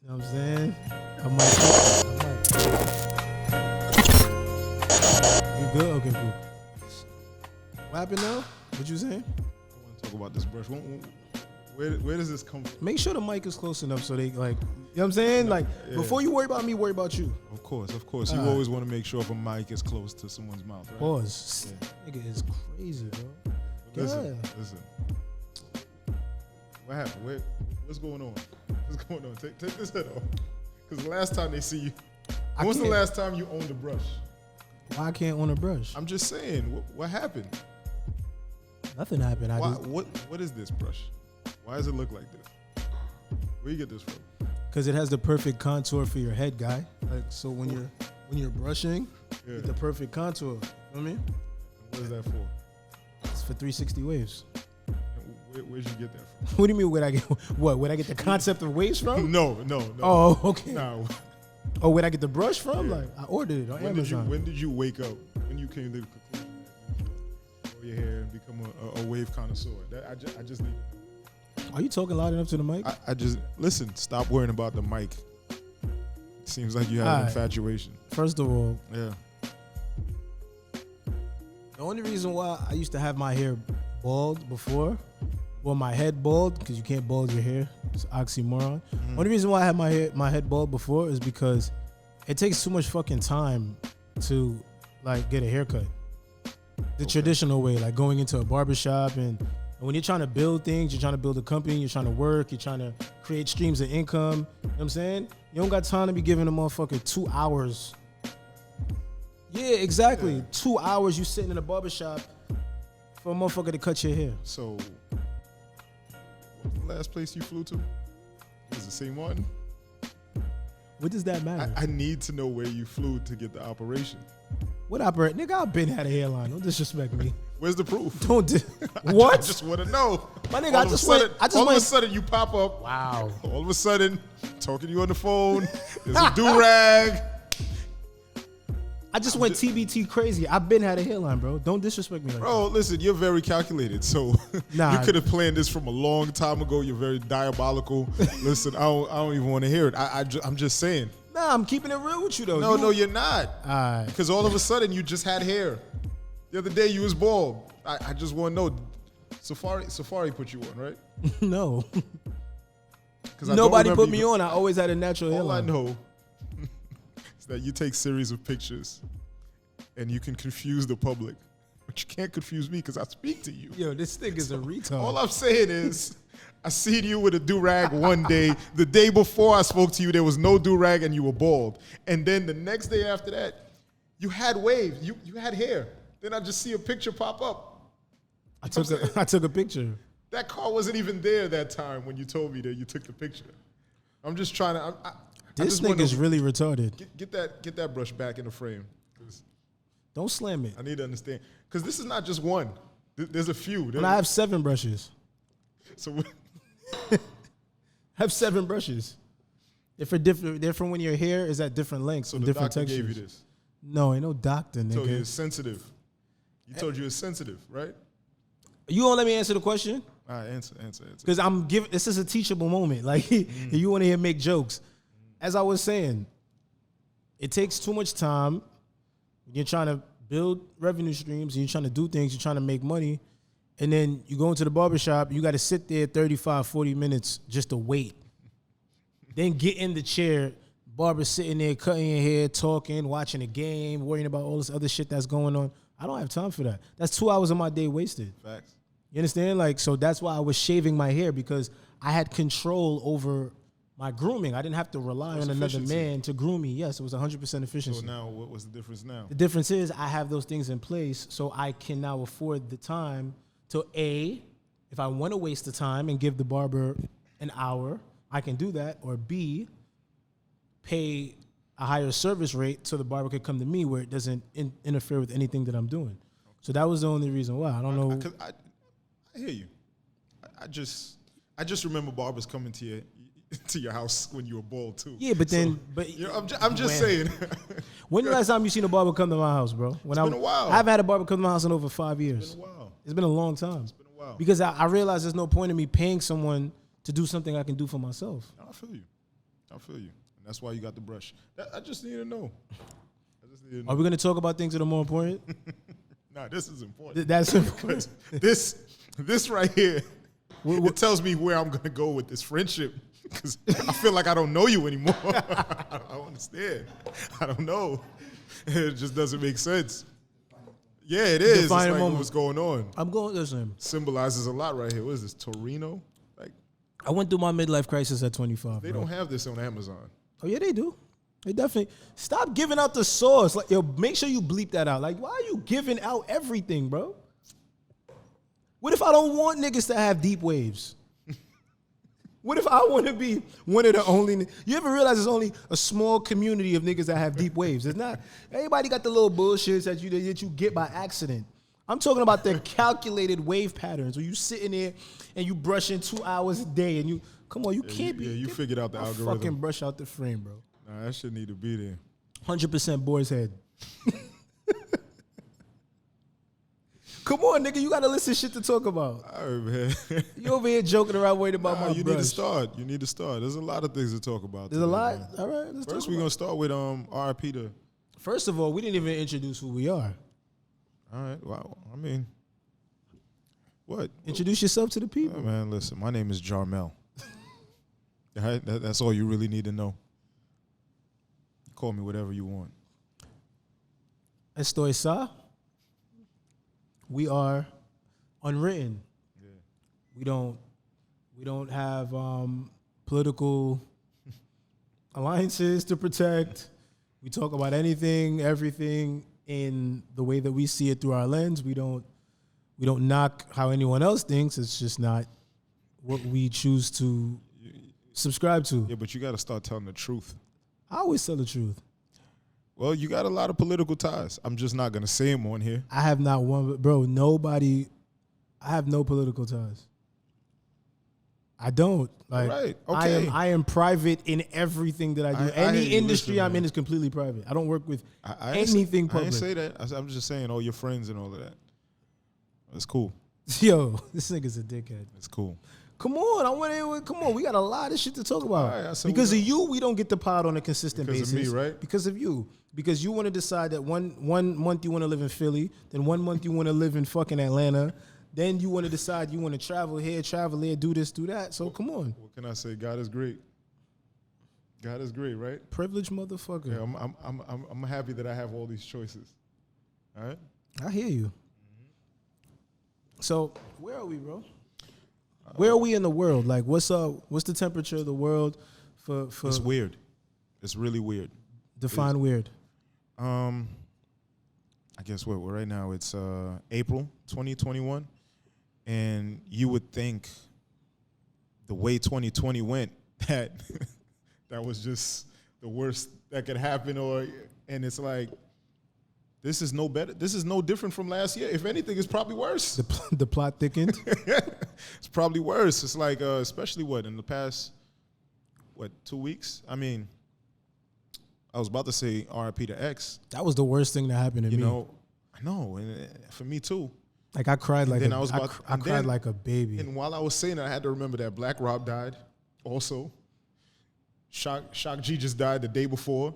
You know what I'm saying? I might. You good? Okay, cool. What happened now? What you saying? I want to talk about this brush. Where does this come from? Make sure the mic is close enough so they like, you know what I'm saying? Like, before you worry about me, worry about you. Of course. You always want to make sure if a mic is close to someone's mouth, right? Pause. Yeah. Nigga is crazy, bro. Listen. What happened? What's going on? What's going on? Take this head off. Because the last time they see you, when was the last time you owned a brush? Why I can't own a brush? I'm just saying, what happened? Nothing happened. What is this brush? Why does it look like this? Where you get this from? Because it has the perfect contour for your head, guy. Like, so when you're brushing, get the perfect contour. You know what I mean? And what is that for? It's for 360 waves. Where'd you get that from? What do you mean? Where'd I get the concept of waves from? No. Oh, okay. No. Oh, where'd I get the brush from? Yeah. Like, I ordered it on Amazon. When did you wake up? When you came to the conclusion that you grow your hair and become a wave connoisseur? I just need. Are you talking loud enough to the mic? I just listen. Stop worrying about the mic. It seems like you have an infatuation. First of all, yeah. The only reason why I used to have my hair bald before, well, my head bald, because you can't bald your hair. It's oxymoron. Mm-hmm. Only reason why I had my head bald before is because it takes too much fucking time to like get a haircut. The traditional way, like going into a barbershop and when you're trying to build things, you're trying to build a company, you're trying to work, you're trying to create streams of income. You know what I'm saying? You don't got time to be giving a motherfucker 2 hours. Yeah, exactly. Yeah. 2 hours you sitting in a barbershop for a motherfucker to cut your hair. So, what's the last place you flew to? Is it St. Martin? What does that matter? I need to know where you flew to get the operation. What operation? Nigga, I've been had a hairline. Don't disrespect me. Where's the proof? What? I just want to know. My nigga, all of a sudden you pop up. Wow. All of a sudden, talking to you on the phone. There's a do-rag. I just went TBT crazy. I've been had a hairline, bro. Don't disrespect me like bro, that. Listen, you're very calculated. So you could have planned this from a long time ago. You're very diabolical. Listen, I don't even want to hear it. I'm just saying. Nah, I'm keeping it real with you, though. No, you're not. All right. Because all of a sudden, you just had hair. The other day, you was bald. I just want to know. Safari put you on, right? No. Nobody put me on. I always had a natural hairline. All I know is that you take series of pictures and you can confuse the public. But you can't confuse me because I speak to you. Yo, this thing is a retard. All I'm saying is, I seen you with a do-rag one day. The day before I spoke to you, there was no do-rag and you were bald. And then the next day after that, you had waves. You had hair. Then I just see a picture pop up. I took a picture. That car wasn't even there that time when you told me that you took the picture. I'm just trying to. This nigga is really retarded. Get that brush back in the frame. Don't slam it. I need to understand because this is not just one. There's a few. And I have 7 brushes. So I have 7 brushes. They're from when your hair is at different lengths and different textures. Gave you this. No, ain't no doctor, nigga. Told you it's sensitive. You told you it's sensitive, right? You won't let me answer the question? All right, answer. Because this is a teachable moment. Like, you want to hear make jokes. As I was saying, it takes too much time. You're trying to build revenue streams, and you're trying to do things, you're trying to make money, and then you go into the barbershop, you got to sit there 35, 40 minutes just to wait. Then get in the chair, barber sitting there cutting your hair, talking, watching a game, worrying about all this other shit that's going on. I don't have time for that. That's 2 hours of my day wasted. Facts. You understand? Like, so that's why I was shaving my hair, because I had control over my grooming. I didn't have to rely on another man to groom me. Yes, it was 100% efficiency. So now, what was the difference now? The difference is I have those things in place, so I can now afford the time to, A, if I want to waste the time and give the barber an hour, I can do that, or B, pay a higher service rate so the barber could come to me where it doesn't interfere with anything that I'm doing. So that was the only reason why. I don't know. I hear you. I just remember barbers coming to your house when you were bald too. Yeah, but then, I'm just saying. When the last time you seen a barber come to my house, bro? It's been a while. I haven't had a barber come to my house in over 5 years. It's been a while. It's been a long time. It's been a while. Because I realize there's no point in me paying someone to do something I can do for myself. I feel you. I feel you. And that's why you got the brush. I just need to know. Are we gonna talk about things that are more important? Nah, this is important. That's important. This right here, it tells me where I'm gonna go with this friendship. Because I feel like I don't know you anymore. I don't understand. I don't know. It just doesn't make sense. Yeah, it is. It's like what's going on. I'm going. Listen. Symbolizes a lot right here. What is this? Torino? Like, I went through my midlife crisis at 25. They don't have this on Amazon. Oh yeah, they do. They definitely stop giving out the sauce. Like, yo, make sure you bleep that out. Like, why are you giving out everything, bro? What if I don't want niggas to have deep waves? What if I want to be one of the only? You ever realize there's only a small community of niggas that have deep waves? It's not everybody got the little bullshits that you get by accident. I'm talking about the calculated wave patterns where you sitting there and you brushing 2 hours a day and you come on, you can't be. Yeah, you figured out the algorithm. Fucking brush out the frame, bro. Nah, that shit need to be there. 100% boy's head. Come on, nigga, you gotta listen shit to talk about. All right, man. You over here joking around worried about my you brush. need to start. You need to start. There's a lot of things to talk about. There's a lot? Man. All right, let's First, talk we're about going to start with RIP to... First of all, we didn't even introduce who we are. All right. Wow. I mean, what? Introduce yourself to the people. Oh, man, listen. My name is Jarmel. All right? That's all you really need to know. Call me whatever you want. Estoy Sah. We are Unwritten. Yeah. We don't have political alliances to protect. We talk about anything, everything in the way that we see it through our lens. We don't knock how anyone else thinks. It's just not what we choose to subscribe to. Yeah, but you got to start telling the truth. I always tell the truth. Well, you got a lot of political ties. I'm just not going to say them on here. I have not one, bro. Nobody. I have no political ties. I don't. Like, right. Okay. I am private in everything that I do. Any industry I'm in is completely private. I don't work with anything public. I didn't say that. I'm just saying all your friends and all of that. That's cool. Yo, this nigga's a dickhead. It's cool. Come on, come on. We got a lot of shit to talk about. Right, because of you, we don't get the pod on a consistent basis. Because of me, right? Because of you. Because you want to decide that one month you want to live in Philly, then 1 month you want to live in fucking Atlanta, then you want to decide you want to travel here, do this, do that. So come on. What can I say? God is great. God is great, right? Privileged motherfucker. Yeah, I'm happy that I have all these choices. All right? I hear you. So where are we, bro? Where are we in the world? Like, what's up? What's the temperature of the world for It's weird. It's really weird. Define weird. I guess what right now it's April 2021, and you would think the way 2020 went that that was just the worst that could happen, and it's like this is no better. This is no different from last year. If anything, it's probably worse. The plot thickened. It's probably worse. It's like especially in the past 2 weeks. I mean, I was about to say RIP to X. That was the worst thing that happened to me. I know, and for me too. Like I cried like I cried like a baby. And while I was saying that, I had to remember that Black Rob died. Also, Shock G just died the day before.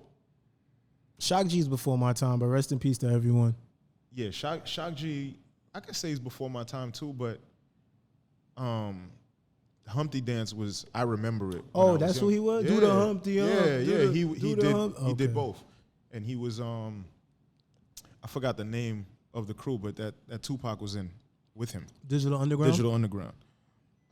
Shock G's before my time, but rest in peace to everyone. Yeah, Shock G, I could say he's before my time too, but Humpty Dance was, I remember it. Oh, that's who he was? Yeah. Do the Humpty. He did both. And he was, I forgot the name of the crew, but that Tupac was in with him. Digital Underground? Digital Underground.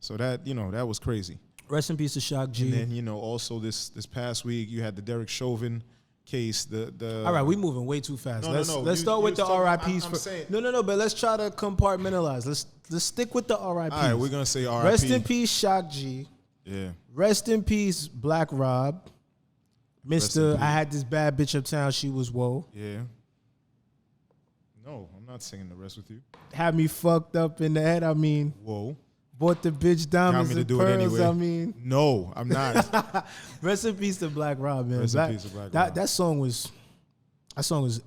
So that, that was crazy. Rest in peace to Shock G. And then, also this past week, you had the Derek Chauvin case. All right, we moving way too fast. No. Let's start with the RIPs. No, but let's try to compartmentalize. Let's stick with the RIPs. All right, we're going to say RIP. Rest in peace, Shock G. Yeah. Rest in peace, Black Rob. Mr. I had this bad bitch uptown, she was whoa. Yeah. No, I'm not singing the rest with you. Had me fucked up in the head, I mean. Whoa. Bought the bitch diamonds and pearls, I mean. No, I'm not. Rest in peace to Black Rob, man. Rest in peace to Black Rob. That song was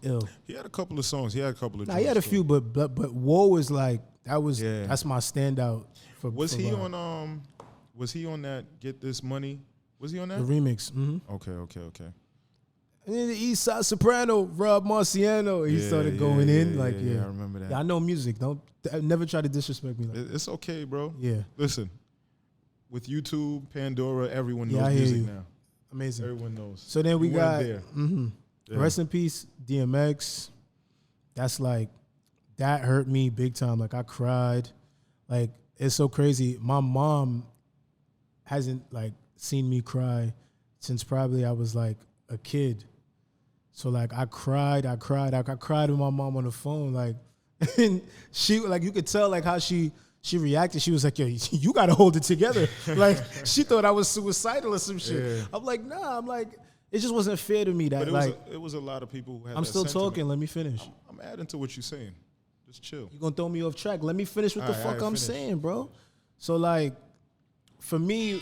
ill. He had a couple of songs. He had a couple of he had a few, but Whoa is like, that's my standout. Was he on that Get This Money Was he on The that? remix. Okay. And then the East Side Soprano, Rob Marciano, he started going in. Like, I remember that. Yeah, I know music. Don't never try to disrespect me. Like It's okay, bro. Yeah. Listen, with YouTube, Pandora, everyone Yeah, knows I hear music you. now. Amazing. Everyone knows. So then we You weren't got there. Yeah. Rest in peace, DMX. That's like, that hurt me big time. Like, I cried. Like, it's so crazy. My mom hasn't like seen me cry since probably I was like a kid. So like I cried with my mom on the phone. Like, and she, like, you could tell like how she reacted. She was like, yo, you gotta hold it together. Like, she thought I was suicidal or some shit. Yeah. I'm like, nah. I'm like, it just wasn't fair to me that But it was a lot of people who had I'm that still sentiment. talking. Let me finish. I'm adding to what you're saying. Just chill. You're gonna throw me off track. Let me finish what the All fuck right, I'm finish. saying, bro. So like, for me,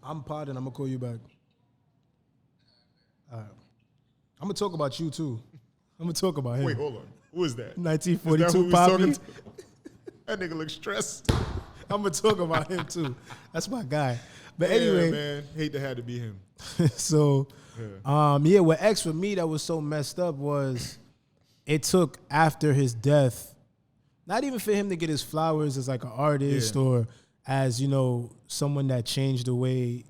I'm potting. I'm gonna call you back. All right. I'm gonna talk about you too. I'm gonna talk about him. Wait, hold on. Who is that? 1942 Is that who we was Poppy. talking to? That nigga looks stressed. I'm gonna talk about him too. That's my guy. But Yeah, anyway, man, hate to have to be him. so what X for me that was so messed up was it took after his death, not even for him to get his flowers as like an artist or as, you know, someone that changed the way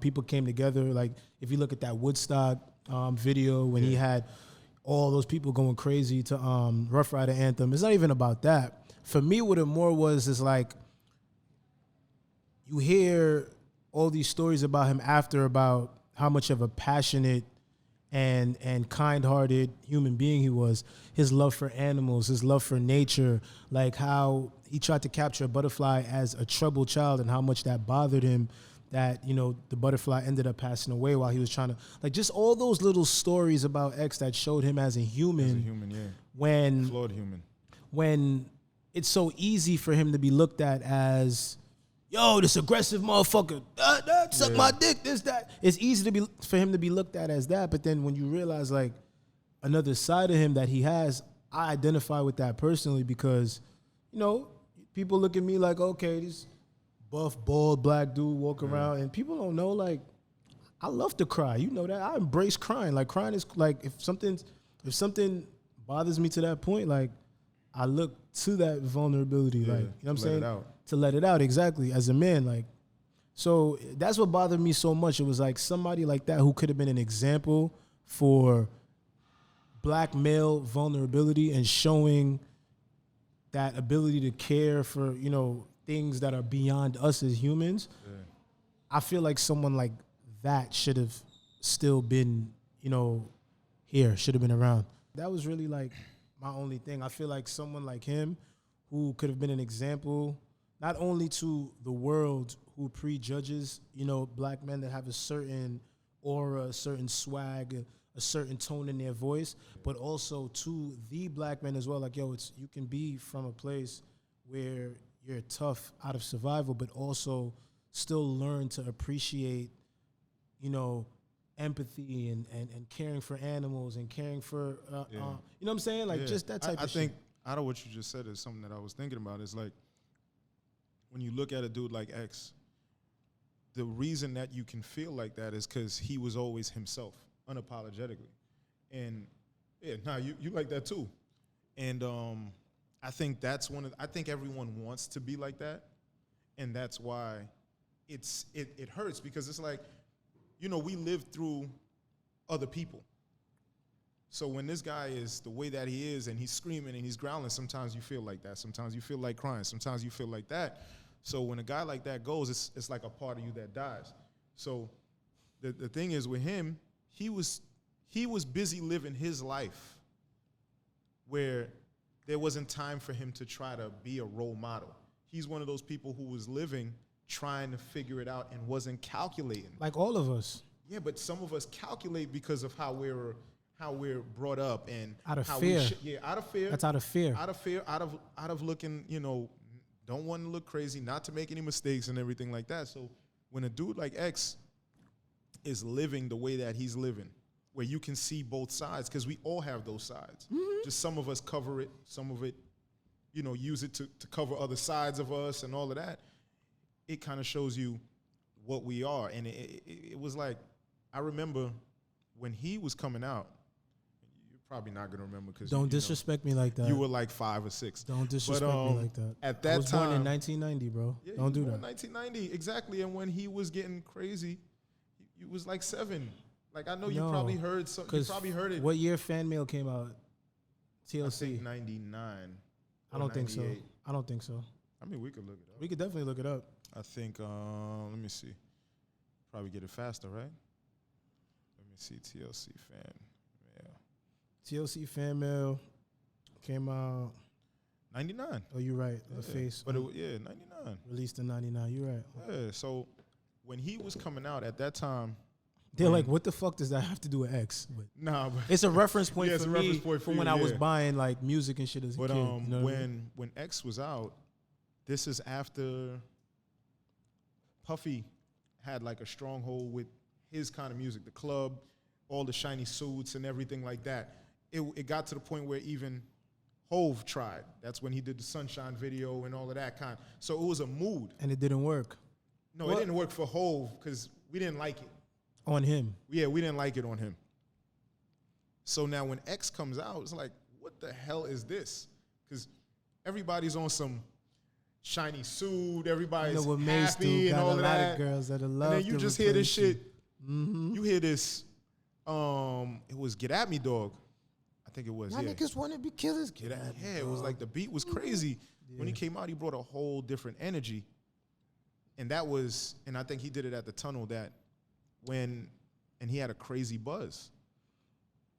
people came together. Like, if you look at that Woodstock video when he had all those people going crazy to Rough Rider Anthem, it's not even about that. For me, what it more was is like, you hear all these stories about him after about how much of a passionate and kind-hearted human being he was, his love for animals, his love for nature, like how he tried to capture a butterfly as a troubled child and how much that bothered him that, you know, the butterfly ended up passing away while he was trying to, like, just all those little stories about X that showed him as a human. As a human, yeah. When Flawed human. When it's so easy for him to be looked at as, yo, this aggressive motherfucker, suck my dick, this, that. It's easy to be for him to be looked at as that, but then when you realize like another side of him that he has, I identify with that personally because, you know, people look at me like, okay, this buff, bald, black dude walk around, and people don't know, like, I love to cry. You know that. I embrace crying. Like, crying is like, if something bothers me to that point, like, I look to that vulnerability, like, you know what I'm saying? To let it out, exactly, as a man, like. So that's what bothered me so much. It was like somebody like that who could have been an example for black male vulnerability and showing that ability to care for, you know, things that are beyond us as humans. Yeah. I feel like someone like that should have still been, you know, here, should have been around. That was really like my only thing. I feel like someone like him who could have been an example, not only to the world who prejudges, you know, black men that have a certain aura, a certain swag, a certain tone in their voice, but also to the black men as well. Like, yo, you can be from a place where you're tough out of survival, but also still learn to appreciate, you know, empathy and caring for animals and caring for, you know what I'm saying? Like, just that type of shit. I think out of what you just said is something that I was thinking about is like, when you look at a dude like X, the reason that you can feel like that is because he was always himself, unapologetically. And you like that too. And I think that's I think everyone wants to be like that. And that's why it hurts, because it's like, you know, we live through other people. So when this guy is the way that he is and he's screaming and he's growling, sometimes you feel like that. Sometimes you feel like crying. Sometimes you feel like that. So when a guy like that goes, it's like a part of you that dies. So the thing is with him, he was busy living his life where there wasn't time for him to try to be a role model. He's one of those people who was living trying to figure it out and wasn't calculating. Like all of us. Yeah, but some of us calculate because of how we're brought up and out of how fear. Out of fear. That's out of fear. Out of fear, out of looking, you know, don't want to look crazy, not to make any mistakes and everything like that. So when a dude like X is living the way that he's living, where you can see both sides, because we all have those sides. Mm-hmm. Just some of us cover it, some of it use it to cover other sides of us and all of that. It kind of shows you what we are. And it was like, I remember when he was coming out, you're probably not going to remember because Don't disrespect me like that. You were like 5 or 6. Don't disrespect me like that. At that I was time, born in 1990, bro. Yeah, Don't do that. 1990, exactly. And when he was getting crazy, he was like 7. Like, I know you probably heard something. You probably heard it. What year Fan Mail came out? TLC. I think 99. I don't think so. 98. I don't think so. I mean, we could look it up. We could definitely look it up. I think, let me see. Probably get it faster, right? Let me see. TLC Fan Mail. TLC Fan Mail came out 99. Oh, you're right. Yeah. The face. But 99. Released in 99. You're right. Yeah, so when he was coming out at that time, they're like, what the fuck does that have to do with X? But nah, but it's a reference point it's for a me reference point for when you, I was buying like music and shit as a but kid. You know what I mean? when X was out, this is after Puffy had like a stronghold with his kind of music, the club, all the shiny suits and everything like that. It got to the point where even Hove tried. That's when he did the Sunshine video and all of that kind. So it was a mood. And it didn't work. No, it didn't work for Hove because we didn't like it. On him. Yeah, we didn't like it on him. So now when X comes out, it's like, what the hell is this? Because everybody's on some shiny suit, everybody's happy and all of that. A lot of girls that love. And then you just hear this shit. Mm-hmm. You hear this. It was "Get at Me, Dog." I think it was. My niggas want to be killers. Get at me. Yeah, it was like the beat was crazy. Yeah. When he came out, he brought a whole different energy. And that was, and I think he did it at the Tunnel and he had a crazy buzz.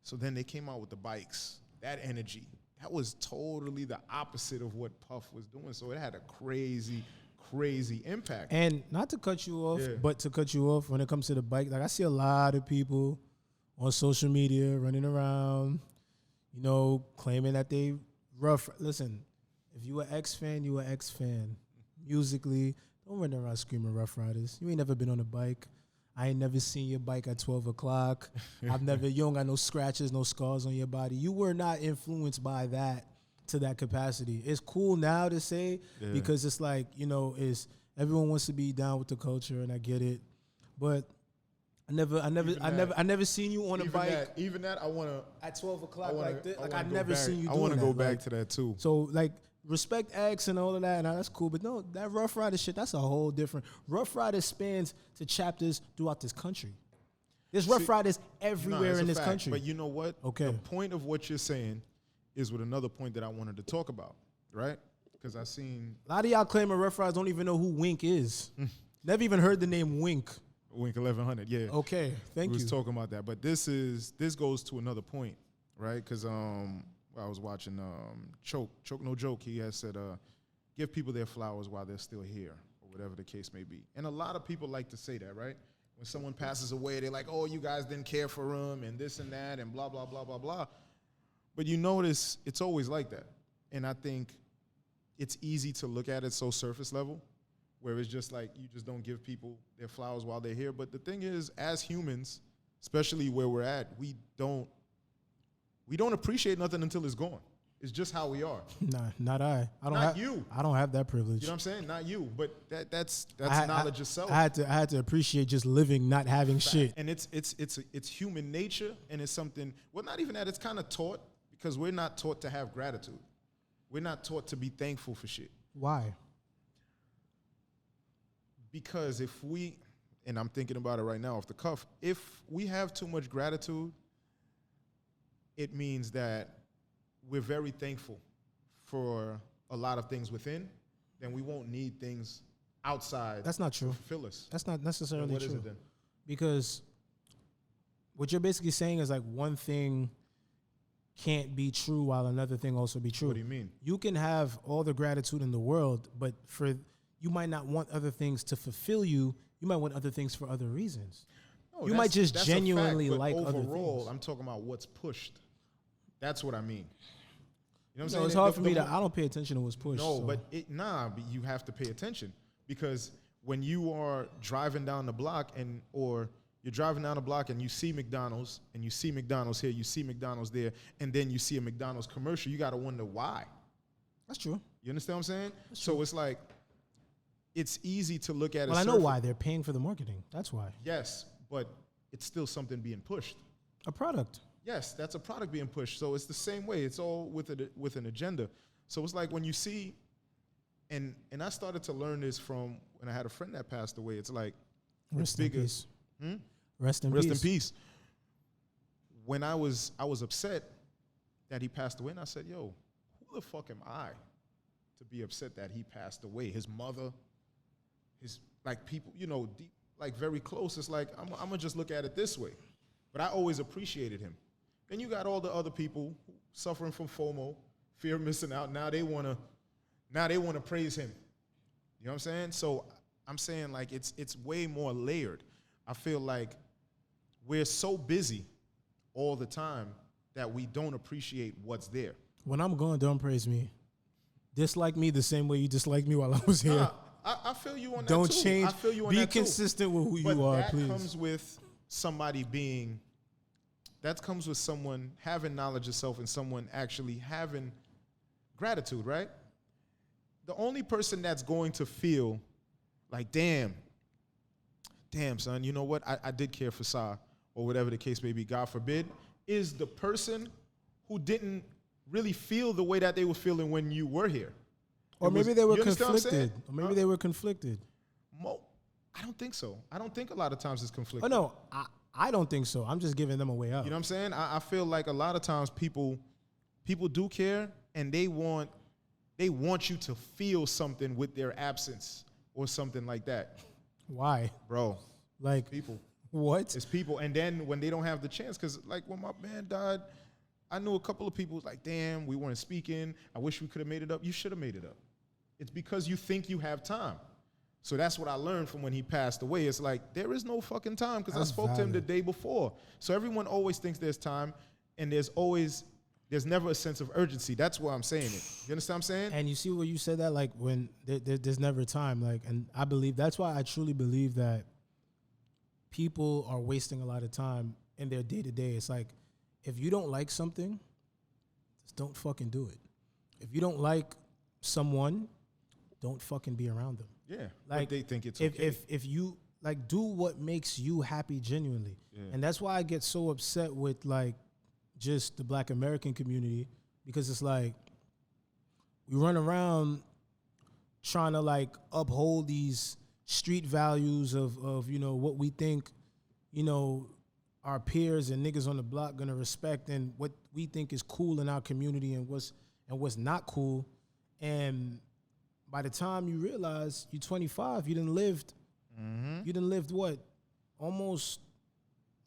So then they came out with the bikes, that energy. That was totally the opposite of what Puff was doing. So it had a crazy, crazy impact. And not to cut you off, but to cut you off when it comes to the bike, like I see a lot of people on social media running around, claiming that they rough. Listen, if you an X fan, you an X fan. Musically, don't run around screaming Rough Riders. You ain't never been on a bike. I ain't never seen your bike at 12 o'clock. You don't got no scratches, no scars on your body. You were not influenced by that to that capacity. It's cool now to say because it's like, everyone wants to be down with the culture and I get it. But I never seen you on a bike. Even that, I want to. At 12 o'clock like this. Like I never seen you doing that. I want to go back to that too. So like, respect X and all of that, and that's cool. But no, that Rough Rider shit, that's a whole different. Rough Rider spans to chapters throughout this country. There's Rough Riders everywhere in this country. But you know what? Okay. The point of what you're saying is with another point that I wanted to talk about, right? Because I seen a lot of y'all claiming Rough Riders don't even know who Wink is. Never even heard the name Wink. Wink 1100, yeah. Okay, thank you. We was talking about that, but this goes to another point, right? Because I was watching Choke No Joke. He has said, give people their flowers while they're still here, or whatever the case may be. And a lot of people like to say that, right? When someone passes away, they're like, oh, you guys didn't care for him, and this and that, and blah, blah, blah, blah, blah. But you notice it's always like that. And I think it's easy to look at it so surface level, where it's just like you just don't give people their flowers while they're here. But the thing is, as humans, especially where we're at, we don't appreciate nothing until it's gone. It's just how we are. Nah, not I. You. I don't have that privilege. You know what I'm saying? Not you. But that's knowledge itself. I had to appreciate just living, not having shit. And it's human nature, and it's something. Well, not even that. It's kind of taught because we're not taught to have gratitude. We're not taught to be thankful for shit. Why? Because if we, and I'm thinking about it right now off the cuff, if we have too much gratitude, it means that we're very thankful for a lot of things within, then we won't need things outside. That's not true. To fulfill us. That's not necessarily true. What is it then? Because what you're basically saying is like one thing can't be true while another thing also be true. What do you mean? You can have all the gratitude in the world, but you might not want other things to fulfill you. You might want other things for other reasons. No, you might just genuinely fact, like other overall, things. I'm talking about what's pushed. That's what I mean. You know what I'm No, saying? it's hard for me I don't pay attention to what's pushed. No, so. but you have to pay attention because when you are driving down the block or you're driving down the block and you see McDonald's and you see McDonald's here, you see McDonald's there, and then you see a McDonald's commercial, you got to wonder why. That's true. You understand what I'm saying? So it's like, it's easy to look at it. Well, I know why. They're paying for the marketing. That's why. Yes, but it's still something being pushed. A product. Yes, that's a product being pushed. So it's the same way. It's all with an agenda. So it's like when you see, and I started to learn this from when I had a friend that passed away. It's like, Rest in peace. Rest in peace. When I was upset that he passed away, and I said, yo, who the fuck am I to be upset that he passed away? His mother, his, like, people, you know, deep, like, very close. It's like, I'm going to just look at it this way. But I always appreciated him. Then you got all the other people suffering from FOMO, fear of missing out. Now they want to praise him. You know what I'm saying? So I'm saying, like, it's way more layered. I feel like we're so busy all the time that we don't appreciate what's there. When I'm gone, don't praise me. Dislike me the same way you disliked me while I was here. I feel you on that Don't too. change. I feel you on Be that consistent with who but you are, that please. comes with somebody being, that comes with someone having knowledge of self and someone actually having gratitude, right? The only person that's going to feel like, damn, son, you know what? I did care for Sah, or whatever the case may be, God forbid, is the person who didn't really feel the way that they were feeling when you were here. Or maybe they were you understand what I'm conflicted. saying? Or maybe they were conflicted. I don't think so. I don't think a lot of times it's conflicted. Oh, no. I don't think so. I'm just giving them a way out. You know what I'm saying? I feel like a lot of times people do care, and they want you to feel something with their absence or something like that. Why? Bro. Like, people. What? It's people. And then when they don't have the chance, because like when my man died, I knew a couple of people was like, damn, we weren't speaking. I wish we could have made it up. You should have made it up. It's because you think you have time. So that's what I learned from when he passed away. It's like, there is no fucking time, because I spoke to him the day before. So everyone always thinks there's time, and there's never a sense of urgency. That's why I'm saying it. You understand what I'm saying? And you see where you said that, like, when there's never time. Like, and I believe, that's why I truly believe that people are wasting a lot of time in their day-to-day. It's like, if you don't like something, just don't fucking do it. If you don't like someone, don't fucking be around them. Yeah, like, but they think it's okay. If you, like, do what makes you happy genuinely. Yeah. And that's why I get so upset with, like, just the Black American community, because it's like, we run around trying to, like, uphold these street values of you know, what we think, you know, our peers and niggas on the block gonna respect, and what we think is cool in our community, and what's not cool. And by the time you realize you're 25, you done lived what? Almost,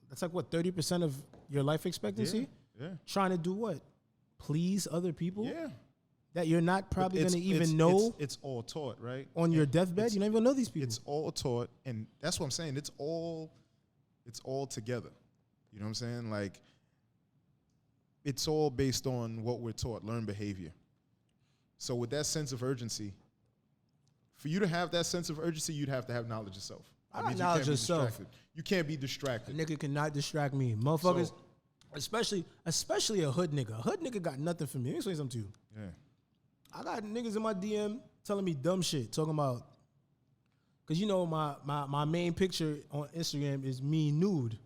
that's like what, 30% of your life expectancy? Yeah. Trying to do what? Please other people? Yeah. That you're not probably going to even know. It's all taught, right? On your deathbed, you don't even know these people. It's all taught, and that's what I'm saying. It's all together. You know what I'm saying? Like, it's all based on what we're taught, learned behavior. So with that sense of urgency, for you to have that sense of urgency, you'd have to have knowledge of self. I mean, knowledge of self. You can't be distracted. A nigga cannot distract me. Motherfuckers, especially a hood nigga. A hood nigga got nothing for me. Let me say something to you. Yeah. I got niggas in my DM telling me dumb shit, talking about, because you know my main picture on Instagram is me nude,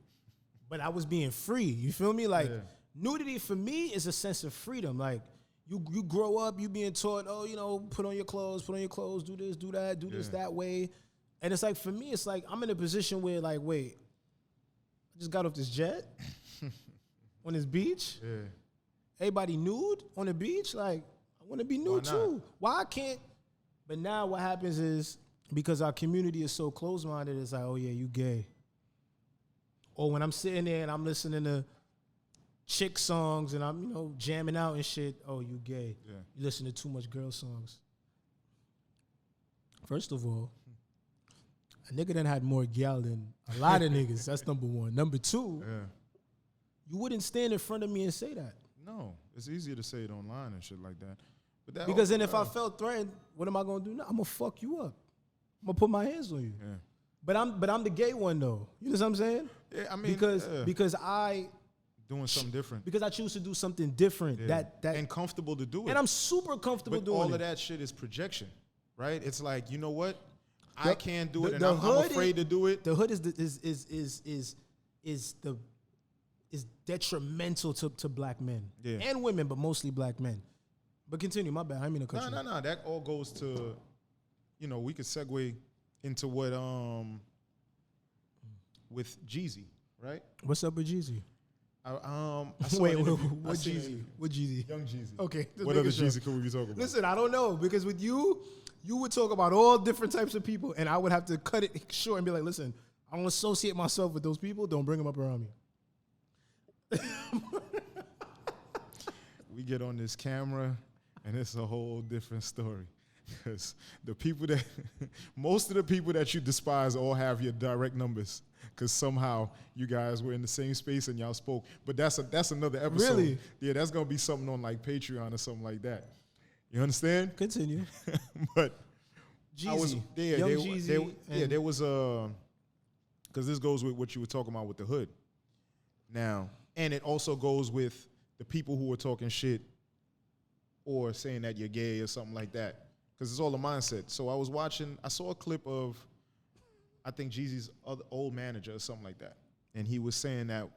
but I was being free. You feel me? Like, nudity for me is a sense of freedom. Like, you grow up, you being taught, oh, you know, put on your clothes, do this, do that, do this that way. And it's like, for me, it's like, I'm in a position where, like, wait, I just got off this jet on this beach. Yeah. Everybody nude on the beach? Like, I want to be nude too. Why I can't? But now what happens is, because our community is so close-minded, it's like, oh yeah, you gay. Or when I'm sitting there and I'm listening to chick songs and I'm, you know, jamming out and shit, oh, you gay. Yeah. You listen to too much girl songs. First of all, a nigga done had more gal than a lot of niggas. That's number one. Number two, you wouldn't stand in front of me and say that. No, it's easier to say it online and shit like that. But that because then if I felt threatened, what am I gonna do now? I'm gonna fuck you up. I'm gonna put my hands on you. Yeah. But I'm the gay one though. You know what I'm saying? Yeah, I mean, because I doing something different. Because I choose to do something different. Yeah. That and comfortable to do it. And I'm super comfortable but doing it. all of that shit is projection, right? It's like, you know what? The- I can't do it, and the I'm hood afraid to do it. The hood is detrimental to black men and women, but mostly black men. But continue, my bad. I mean to cut you. No. That all goes to, we could segue into what with Jeezy, right? What's up with Jeezy? I saw Wait, an interview. what Jeezy? What Jeezy? Young Jeezy. Okay. What other Jeezy could we be talking about? Listen, I don't know, because with you would talk about all different types of people, and I would have to cut it short and be like, listen, I don't associate myself with those people. Don't bring them up around me. We get on this camera, and it's a whole different story. Because most of the people that you despise all have your direct numbers. Because somehow you guys were in the same space and y'all spoke. But that's another episode. Really? Yeah, that's going to be something on like Patreon or something like that. You understand? Continue. But Jeezy. Young Jeezy. There was because this goes with what you were talking about with the hood. Now, and it also goes with the people who were talking shit or saying that you're gay or something like that. Because it's all a mindset. So I saw a clip of, I think Jeezy's old manager or something like that. And he was saying that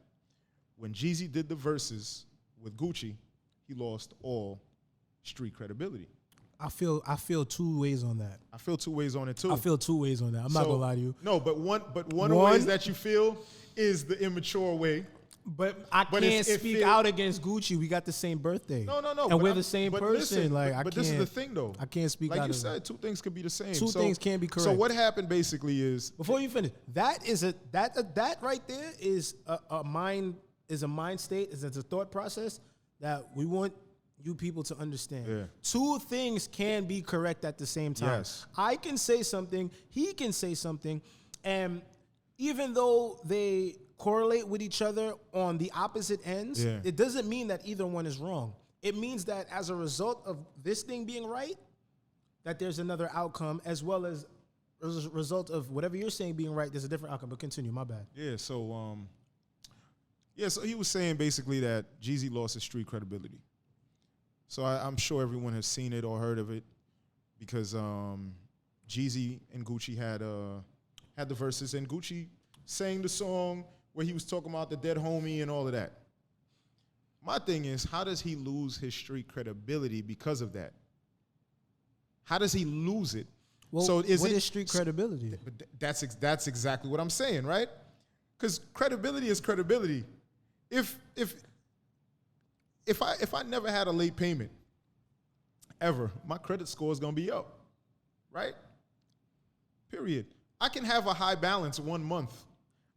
when Jeezy did the verses with Gucci, he lost all street credibility. I feel two ways on that. I feel two ways on it too. I'm not gonna lie to you. No, but one of the ways that you feel is the immature way. But I can't speak out against Gucci. We got the same birthday. No. And we're the same person. Listen, but this is the thing, though. I can't speak out. Like you said, two things could be the same. Two things can't be correct. So what happened basically is, before you finish, that right there is a mind state. It's a thought process that we want you people to understand. Yeah. Two things can be correct at the same time. Yes. I can say something, he can say something, and even though they correlate with each other on the opposite ends, it doesn't mean that either one is wrong. It means that as a result of this thing being right, that there's another outcome, as well as a result of whatever you're saying being right, there's a different outcome. But continue, my bad. Yeah, so so he was saying basically that Jeezy lost his street credibility. So I'm sure everyone has seen it or heard of it because Jeezy and Gucci had the verses, and Gucci sang the song where he was talking about the dead homie and all of that. My thing is, how does he lose his street credibility because of that? How does he lose it? Well, so what is street credibility? That's exactly what I'm saying, right? Because credibility is credibility. If I never had a late payment ever, my credit score is gonna be up, right? Period. I can have a high balance 1 month.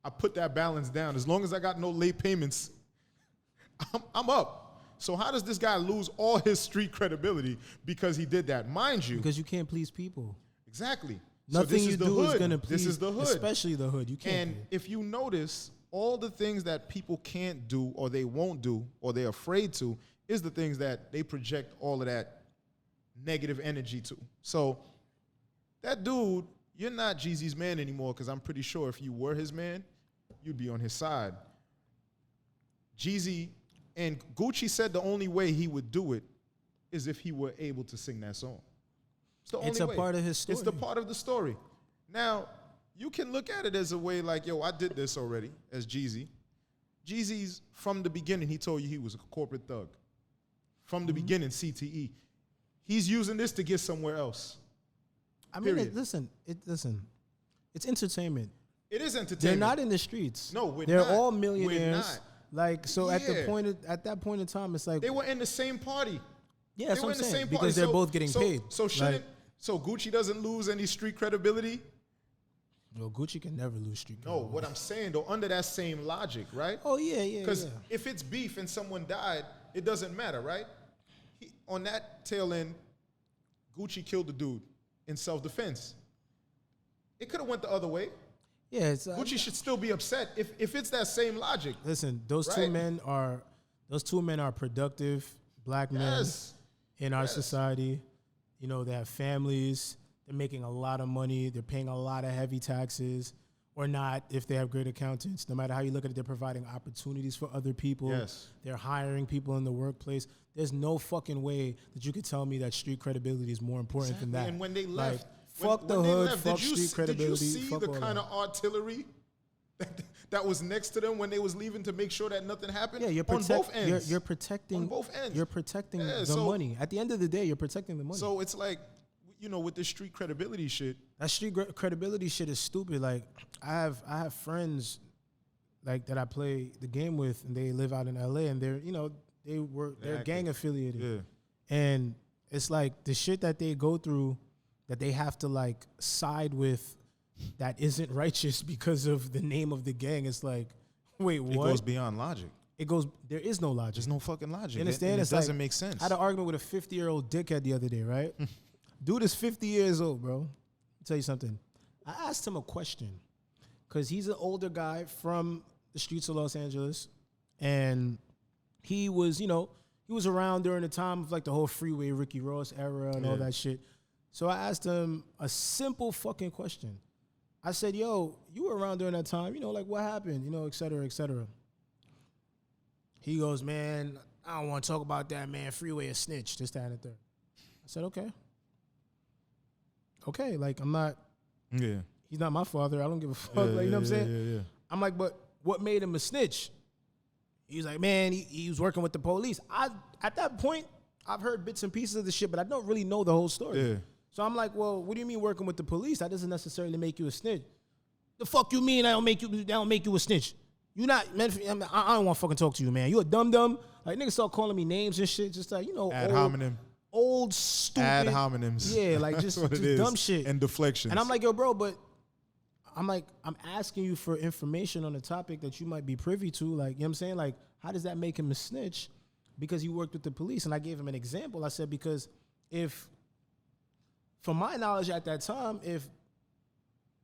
I put that balance down. As long as I got no late payments, I'm up. So how does this guy lose all his street credibility because he did that? Mind you. Because you can't please people. Exactly. Nothing so you do is going to please. This is the hood. Especially the hood. You can't. And if you notice, all the things that people can't do or they won't do or they're afraid to is the things that they project all of that negative energy to. So that dude, you're not Jeezy's man anymore, because I'm pretty sure if you were his man, you'd be on his side. Jeezy and Gucci said the only way he would do it is if he were able to sing that song. It's the only way. It's a part of his story. It's the part of the story. Now, you can look at it as a way like, yo, I did this already as Jeezy. Jeezy's, from the beginning, he told you he was a corporate thug. From the beginning, CTE. He's using this to get somewhere else. I mean, listen, it's entertainment. It is entertainment. They're not in the streets. No, we're They're not. all millionaires. We're not. Like, so at that point in time, it's like they were in the same party. Yeah, that's they what were I'm in the saying. same Because party. they're both getting paid. So Gucci doesn't lose any street credibility? Well, Gucci can never lose street credibility. No, what I'm saying though, under that same logic, right? Oh yeah. Because if it's beef and someone died, it doesn't matter, right? On that tail end, Gucci killed the dude in self-defense. It could have went the other way. Yeah, Gucci should still be upset if it's that same logic. Listen, those two men are productive black men in our society. You know, they have families. They're making a lot of money. They're paying a lot of heavy taxes. or not, if they have great accountants. No matter how you look at it, they're providing opportunities for other people. Yes. They're hiring people in the workplace. There's no fucking way that you could tell me that street credibility is more important than that. And when they left, like, fuck the hood, fuck street credibility. Did you see the kind of artillery that was next to them when they was leaving to make sure that nothing happened? Yeah, on both ends. You're protecting on both ends. You're protecting the money. At the end of the day, you're protecting the money. So it's like, with the street credibility shit. That street credibility shit is stupid. Like, I have friends like that I play the game with, and they live out in LA, and they're gang affiliated. Yeah. And it's like the shit that they go through, that they have to like side with, that isn't righteous because of the name of the gang. It's like, wait, what? It goes beyond logic. There is no logic. There's no fucking logic. You understand? It doesn't make sense. I had an argument with a 50-year-old dickhead the other day, right? Dude is 50 years old, bro. I'll tell you something. I asked him a question because he's an older guy from the streets of Los Angeles, and he was around during the time of like the whole Freeway Ricky Ross era and all that shit. So I asked him a simple fucking question. I said, yo, you were around during that time, like what happened, et cetera, et cetera. He goes, man, I don't want to talk about that, man. Freeway a snitch, this, that, and the third. I said, okay, like I'm not, he's not my father. I don't give a fuck. Like, you know what I'm saying? Yeah. I'm like, but what made him a snitch? He's like, man, he was working with the police. At that point, I've heard bits and pieces of the shit, but I don't really know the whole story. Yeah. So I'm like, well, what do you mean working with the police? That doesn't necessarily make you a snitch. The fuck you mean that don't make you a snitch? You not, man, I don't want to fucking talk to you, man. You a dum-dum? Like, niggas start calling me names and shit, just like, ad hominem. Old stupid Ad hominems. Yeah, like just dumb shit and deflections. And I'm like, yo, bro, but I'm asking you for information on a topic that you might be privy to. Like, you know what I'm saying? Like, how does that make him a snitch? Because he worked with the police. And I gave him an example. I said, because from my knowledge at that time,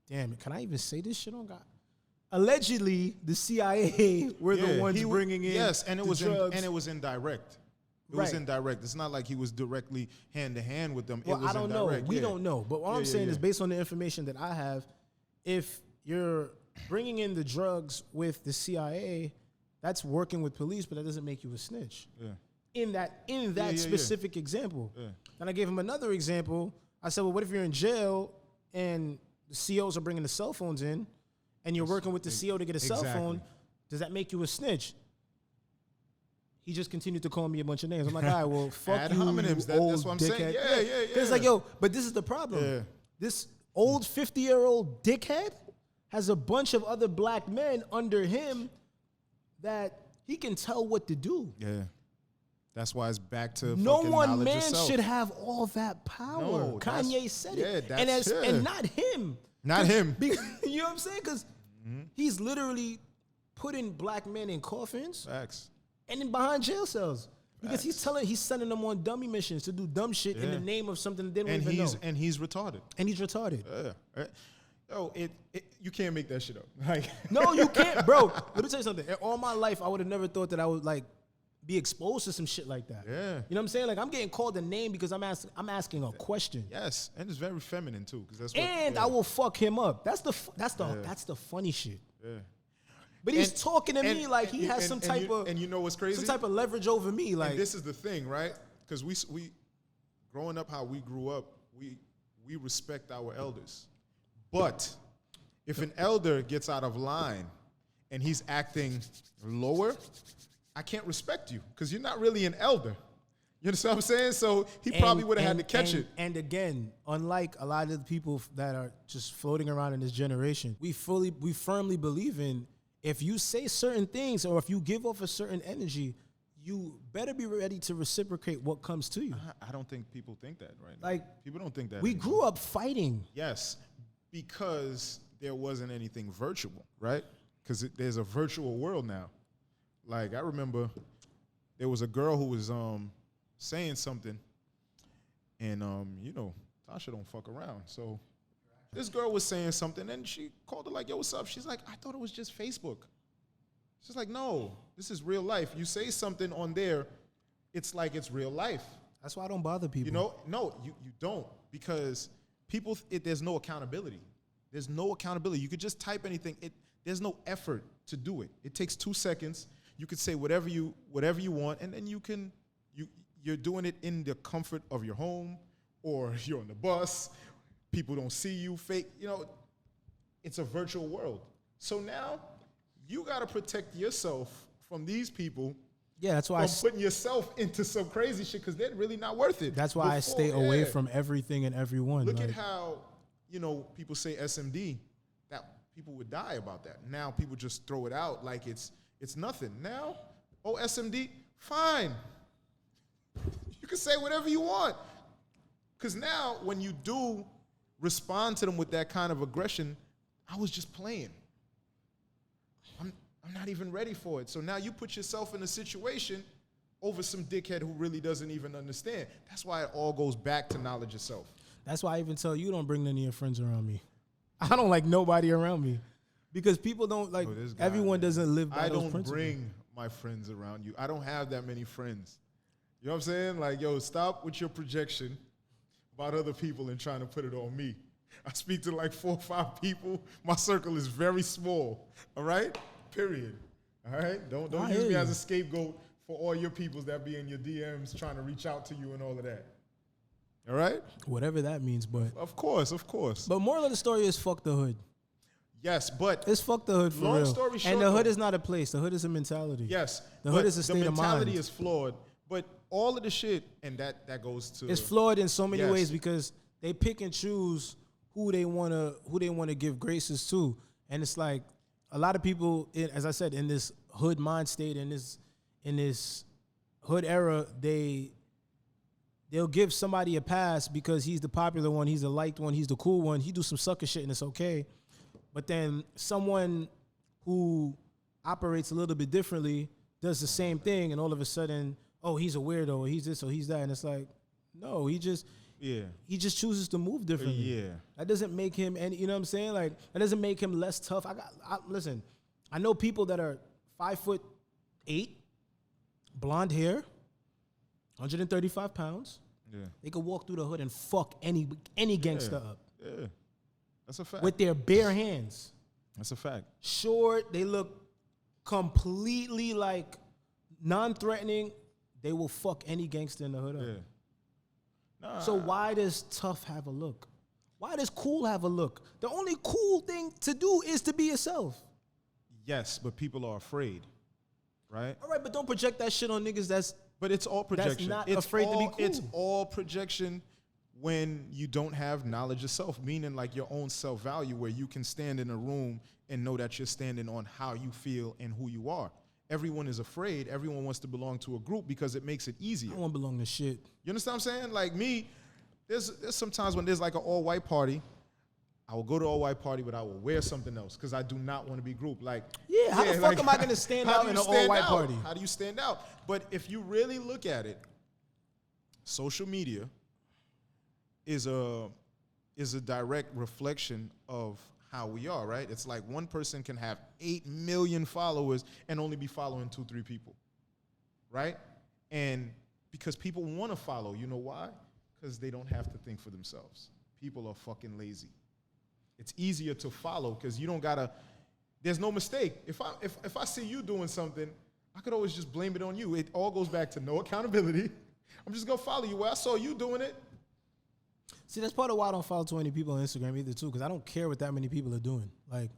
damn it, can I even say this shit on God? Allegedly, the CIA were the ones bringing in and it was indirect. It was indirect. It's not like he was directly hand to hand with them. Well, it was I don't indirect. know. We don't know. But what I'm saying is, based on the information that I have, if you're bringing in the drugs with the CIA, that's working with police, but that doesn't make you a snitch. Yeah. In that specific example. Yeah. Then I gave him another example. I said, well, what if you're in jail and the COs are bringing the cell phones in, and you're working with the CO to get a cell phone? Does that make you a snitch? He just continued to call me a bunch of names. I'm like, all right, well, fuck ad you, hominems. That's what I'm saying. Yeah. It's like, yo, but this is the problem. Yeah. This old 50-year-old dickhead has a bunch of other black men under him that he can tell what to do. Yeah. That's why it's back to no fucking one knowledge man yourself. should have all that power. No, Kanye said it. Yeah, and not him. Not him. You know what I'm saying? Because he's literally putting black men in coffins. Facts. And then behind jail cells. Because he's sending them on dummy missions to do dumb shit in the name of something that they don't even know. And he's retarded. Yeah. Yo, you can't make that shit up. Like, no, you can't, bro. Let me tell you something. All my life, I would have never thought that I would like be exposed to some shit like that. Yeah. You know what I'm saying? Like, I'm getting called a name because I'm asking a question. Yes, and it's very feminine too, because that's what. And I will fuck him up. That's the funny shit. Yeah. But he's talking to me like he has some type of. And you know what's crazy? Some type of leverage over me. Like, and this is the thing, right? Because we growing up how we grew up, we respect our elders. But if an elder gets out of line and he's acting lower, I can't respect you because you're not really an elder. You understand what I'm saying? So he probably would have had to catch it. And again, unlike a lot of the people that are just floating around in this generation, we firmly believe in, if you say certain things or if you give off a certain energy, you better be ready to reciprocate what comes to you. I don't think people think that right now. Like, people don't think that. We anymore. grew up fighting. Yes, because there wasn't anything virtual, right? Because there's a virtual world now. Like, I remember there was a girl who was saying something, and Tasha don't fuck around. So this girl was saying something, and she called her like, yo, what's up? She's like, I thought it was just Facebook. She's like, no, this is real life. You say something on there, it's like it's real life. That's why I don't bother people. You know, no, you don't, because people, there's no accountability. There's no accountability. You could just type anything. There's no effort to do it. It takes 2 seconds. You could say whatever you want, and then you're doing it in the comfort of your home, or you're on the bus. People don't see you. Fake, it's a virtual world. So now you got to protect yourself from these people. Yeah, that's why from putting yourself into some crazy shit because they're really not worth it. That's why I stay away from everything and everyone. Look at how, people say SMD, that people would die about that. Now people just throw it out like it's nothing. Now, SMD, fine. You can say whatever you want. Because now when you do respond to them with that kind of aggression, I was just playing. I'm not even ready for it. So now you put yourself in a situation over some dickhead who really doesn't even understand. That's why it all goes back to knowledge of self. That's why I even tell you don't bring none of your friends around me. I don't like nobody around me. Because people don't like, everyone doesn't live by those principles. I don't bring my friends around you. I don't have that many friends. You know what I'm saying? Like, stop with your projection about other people and trying to put it on me. I speak to like 4 or 5 people. My circle is very small. All right? Period. All right? Don't use me as a scapegoat for all your peoples that be in your DMs trying to reach out to you and all of that. All right? Whatever that means, but. Of course. But moral of the story is fuck the hood. Yes, but. It's fuck the hood for real. Long story short. And the hood is not a place. The hood is a mentality. Yes. The hood is a state of mind. The mentality is flawed. But all of the shit, and that goes to. It's flawed in so many ways because they pick and choose who they wanna give graces to. And it's like, a lot of people, as I said, in this hood mind state, in this hood era, they'll give somebody a pass because he's the popular one, he's the liked one, he's the cool one. He do some sucker shit and it's okay. But then someone who operates a little bit differently does the same thing, and all of a sudden, he's a weirdo, or he's this, or he's that, and it's like, no, he just chooses to move differently. Yeah. That doesn't make him any, you know what I'm saying? Like, that doesn't make him less tough. Listen, I know people that are 5'8", blonde hair, 135 pounds. Yeah. They could walk through the hood and fuck any gangster up. Yeah. That's a fact. With their bare hands. That's a fact. Short, they look completely like non-threatening. They will fuck any gangster in the hood up. Yeah. Nah. So why does tough have a look? Why does cool have a look? The only cool thing to do is to be yourself. Yes, but people are afraid, right? All right, but don't project that shit on niggas But it's all projection. That's not it's afraid all, to be cool. It's all projection when you don't have knowledge of self, meaning like your own self-value, where you can stand in a room and know that you're standing on how you feel and who you are. Everyone is afraid. Everyone wants to belong to a group because it makes it easier. I don't want to belong to shit. You understand what I'm saying? Like me, there's sometimes when there's like an all-white party, I will go to an all-white party, but I will wear something else because I do not want to be grouped. Like, how the fuck am I going to stand out in an all-white party? How do you stand out? But if you really look at it, social media is a direct reflection of how we are, right? It's like one person can have 8 million followers and only be following 2-3 people, right? And because people want to follow, you know why? Because they don't have to think for themselves. People are fucking lazy. It's easier to follow because you don't gotta. There's no mistake. If I see you doing something, I could always just blame it on you. It all goes back to no accountability. I'm just gonna follow you. Well, I saw you doing it. See, that's part of why I don't follow too many people on Instagram either, too, because I don't care what that many people are doing. Like,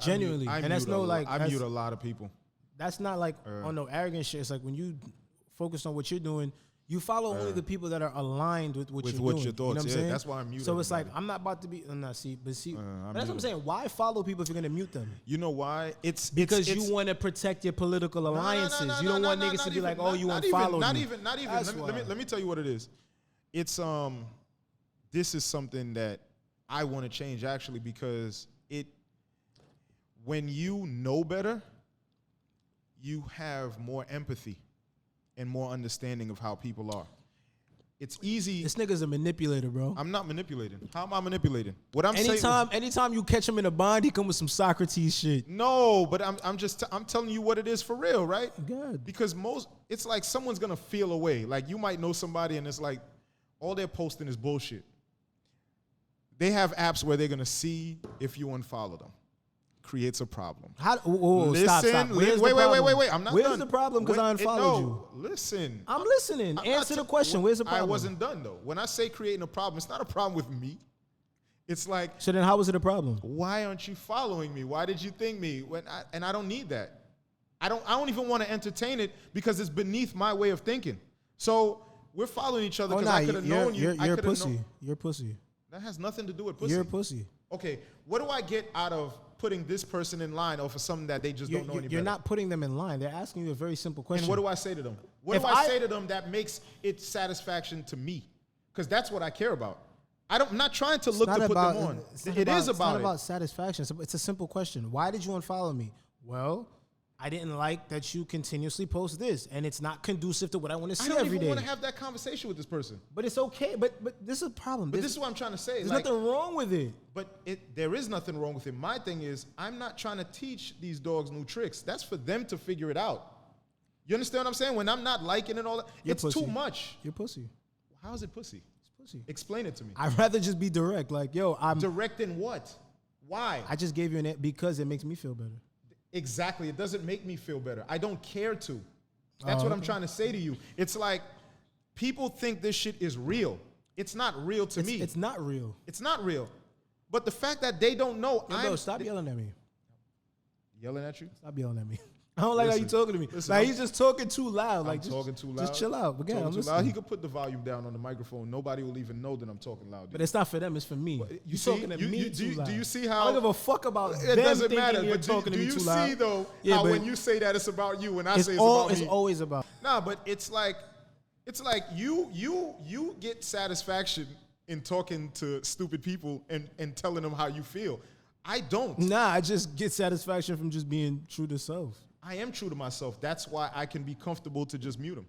genuinely. I mute a lot of people. That's not like on no arrogant shit. It's like when you focus on what you're doing, you follow only the people that are aligned with what you're doing. Your thoughts, you know what I'm saying? That's why I'm muting. So it's like, I'm not about to be, that's what I'm saying. Why follow people if you're going to mute them? You know why? It's because you want to protect your political alliances. You don't want niggas to be like, you want to follow me. Not even. Let me tell you what it is. It's, this is something that I want to change actually because when you know better, you have more empathy and more understanding of how people are. It's easy. This nigga's a manipulator, bro. I'm not manipulating. How am I manipulating? What I'm saying. Anytime you catch him in a bind, he come with some Socrates shit. No, but I'm telling you what it is for real, right? Good. Because it's like someone's gonna feel away. Like you might know somebody and it's like all they're posting is bullshit. They have apps where they're gonna see if you unfollow them. Creates a problem. How? Listen, Stop. wait. I'm not Where's done. the problem? Because I unfollowed you. Listen. I'm listening. Answer the question. Where's the problem? I wasn't done though. When I say creating a problem, it's not a problem with me. It's like, so then how was it a problem? why aren't you following me? Why did you think me? And I don't need that. I don't even want to entertain it because it's beneath my way of thinking. So we're following each other because I could have known you. You're a pussy. You're a pussy. That has nothing to do with pussy. You're a pussy. Okay, what do I get out of putting this person in line or for something that they just don't know any better? You're not putting them in line. They're asking you a very simple question. And what do I say to them? What do I say to them that makes it satisfaction to me? Because that's what I care about. I'm not trying to look to put them on. It is It's not about satisfaction. It's a simple question. Why did you unfollow me? Well, I didn't like that you continuously post this, and it's not conducive to what I want to see every day. I don't even want to have that conversation with this person. But it's okay. But this is a problem. But this is what I'm trying to say. There's nothing wrong with it. But there is nothing wrong with it. My thing is, I'm not trying to teach these dogs new tricks. That's for them to figure it out. You understand what I'm saying? When I'm not liking and all that, it's too much. You're pussy. How is it pussy? It's pussy. Explain it to me. I'd rather just be direct. Like, yo, I'm direct in what? Why? I just gave you an because it makes me feel better. Exactly. It doesn't make me feel better. I don't care to. That's what I'm trying to say to you. It's like people think this shit is real. It's not real to me. It's not real. It's not real. But the fact that they don't know, stop yelling at me. Yelling at you? Stop yelling at me. I don't like how you talking to me. Like he's just talking too loud. Like talking too loud. Just chill out. Again, I'm too loud. He could put the volume down on the microphone. Nobody will even know that I'm talking loud. But it's not for them. It's for me. You talking to me too loud. Do you see how? I don't give a fuck about it. Them doesn't matter. But do you see though how when you say that it's about you, when I say it's about me, it's always about. Nah, but it's like you get satisfaction in talking to stupid people and telling them how you feel. I don't. Nah, I just get satisfaction from just being true to self. I am true to myself. That's why I can be comfortable to just mute them.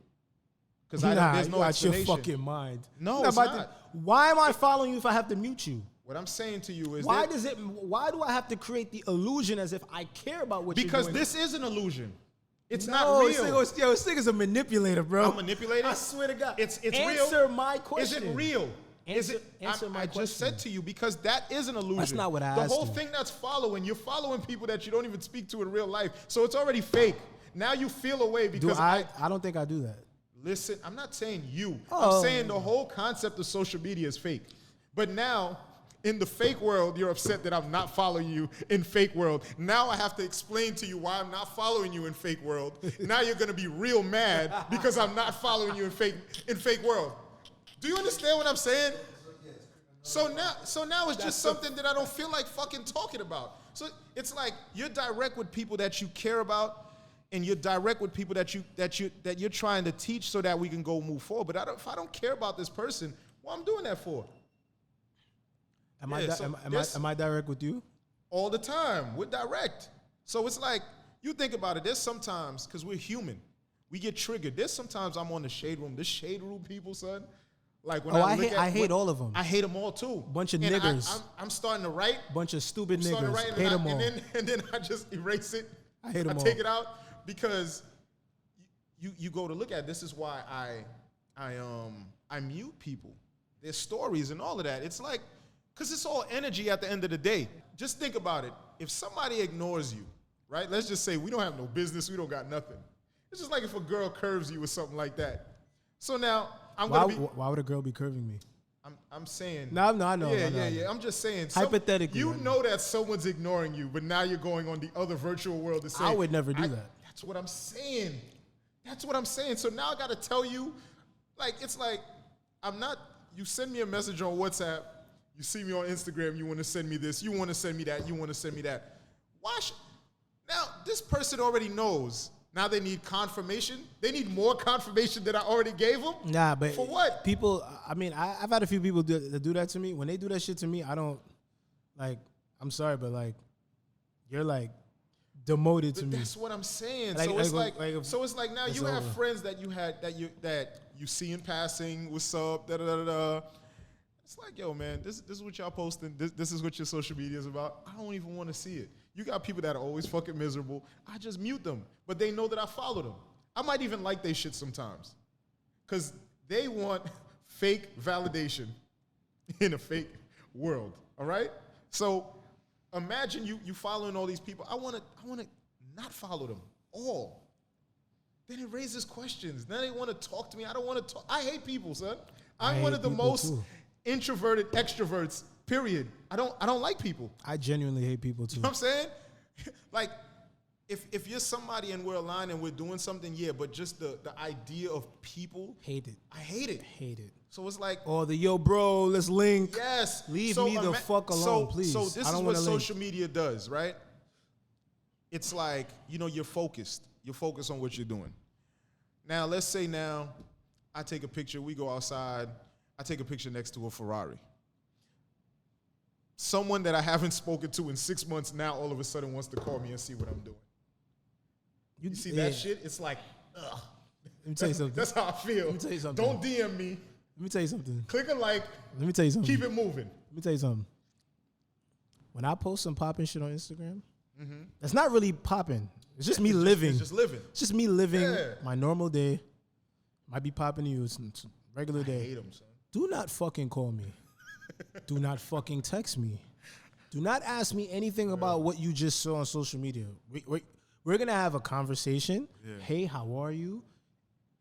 Because there's no explanation. Your fucking mind. No, it's not. Why am I following you if I have to mute you? What I'm saying to you is why do I have to create the illusion as if I care about what you're doing? Because this is an illusion. It's not real. This nigga's a manipulator, bro. I'm manipulating? I swear to God. It's real. Answer my question. Is it real? Answer my question. I just said to you because that is an illusion. That's not what I asked. The whole thing that's following, you're following people that you don't even speak to in real life. So it's already fake. Now you feel away because I don't think I do that. Listen, I'm not saying you. Oh. I'm saying the whole concept of social media is fake. But now, in the fake world, you're upset that I'm not following you in fake world. Now I have to explain to you why I'm not following you in fake world. Now you're gonna be real mad because I'm not following you in fake world. Do you understand what I'm saying? So now it's just something that I don't feel like fucking talking about. So it's like you're direct with people that you care about, and you're direct with people that you're trying to teach so that we can go move forward. But if I don't care about this person, what I'm doing that for? Am I direct with you? All the time. We're direct. So it's like, you think about it, there's sometimes, because we're human, we get triggered. There's sometimes I'm on the shade room. The shade room people, son. Like when I hate all of them. I hate them all too. Bunch of niggers. I'm starting to write. Bunch of stupid niggers. Hate them all. And then I just erase it. I hate them all. I take it out because you go to look at it. This is why I mute people. Their stories and all of that. It's like, because it's all energy at the end of the day. Just think about it. If somebody ignores you, right? Let's just say we don't have no business. We don't got nothing. It's just like if a girl curves you or something like that. So now why would a girl be curving me? I'm saying. No, I know. Yeah. I'm just saying. Hypothetically. You know that someone's ignoring you, but now you're going on the other virtual world to say. I would never do that. That's what I'm saying. So now I got to tell you, like, it's like, you send me a message on WhatsApp, you see me on Instagram, you want to send me this, you want to send me that, you want to send me that. Now, this person already knows. Now they need confirmation. They need more confirmation than I already gave them. Nah, but for what? People, I mean, I've had a few people that do that to me. When they do that shit to me, I don't, like, I'm sorry, but, like, you're, like, demoted to me. That's what I'm saying. Like, so it's like now you have friends that you see in passing. What's up? Da da da da. It's like, yo, man, this is what y'all posting. This is what your social media is about. I don't even want to see it. You got people that are always fucking miserable. I just mute them, but they know that I follow them. I might even like they shit sometimes, because they want fake validation in a fake world. All right. So imagine you following all these people. I want to not follow them all. Then it raises questions. Then they want to talk to me. I don't want to talk. I hate people, son. I'm one of the most introverted extroverts. Period. I don't like people. I genuinely hate people too. You know what I'm saying? Like, if you're somebody and we're aligned and we're doing something, yeah, but just the idea of people. Hate it. I hate it. Hate it. So it's like. Or the yo, bro, let's link. Yes. Leave me the fuck alone, please. So this is what social media does, right? It's like, you're focused. You're focused on what you're doing. Now, let's say I take a picture. We go outside. I take a picture next to a Ferrari. Someone that I haven't spoken to in 6 months now all of a sudden wants to call me and see what I'm doing. You see that shit? It's like, ugh. Let me tell you something. That's how I feel. Let me tell you something. Don't DM me. Let me tell you something. Click a like. Let me tell you something. Keep it moving. Let me tell you something. When I post some popping shit on Instagram, that's not really popping. It's just me living. It's just living. It's just me living my normal day. Might be popping to you. It's a regular day. I hate them, son. Do not fucking call me. Do not fucking text me. Do not ask me anything about what you just saw on social media. We're going to have a conversation. Yeah. Hey, how are you?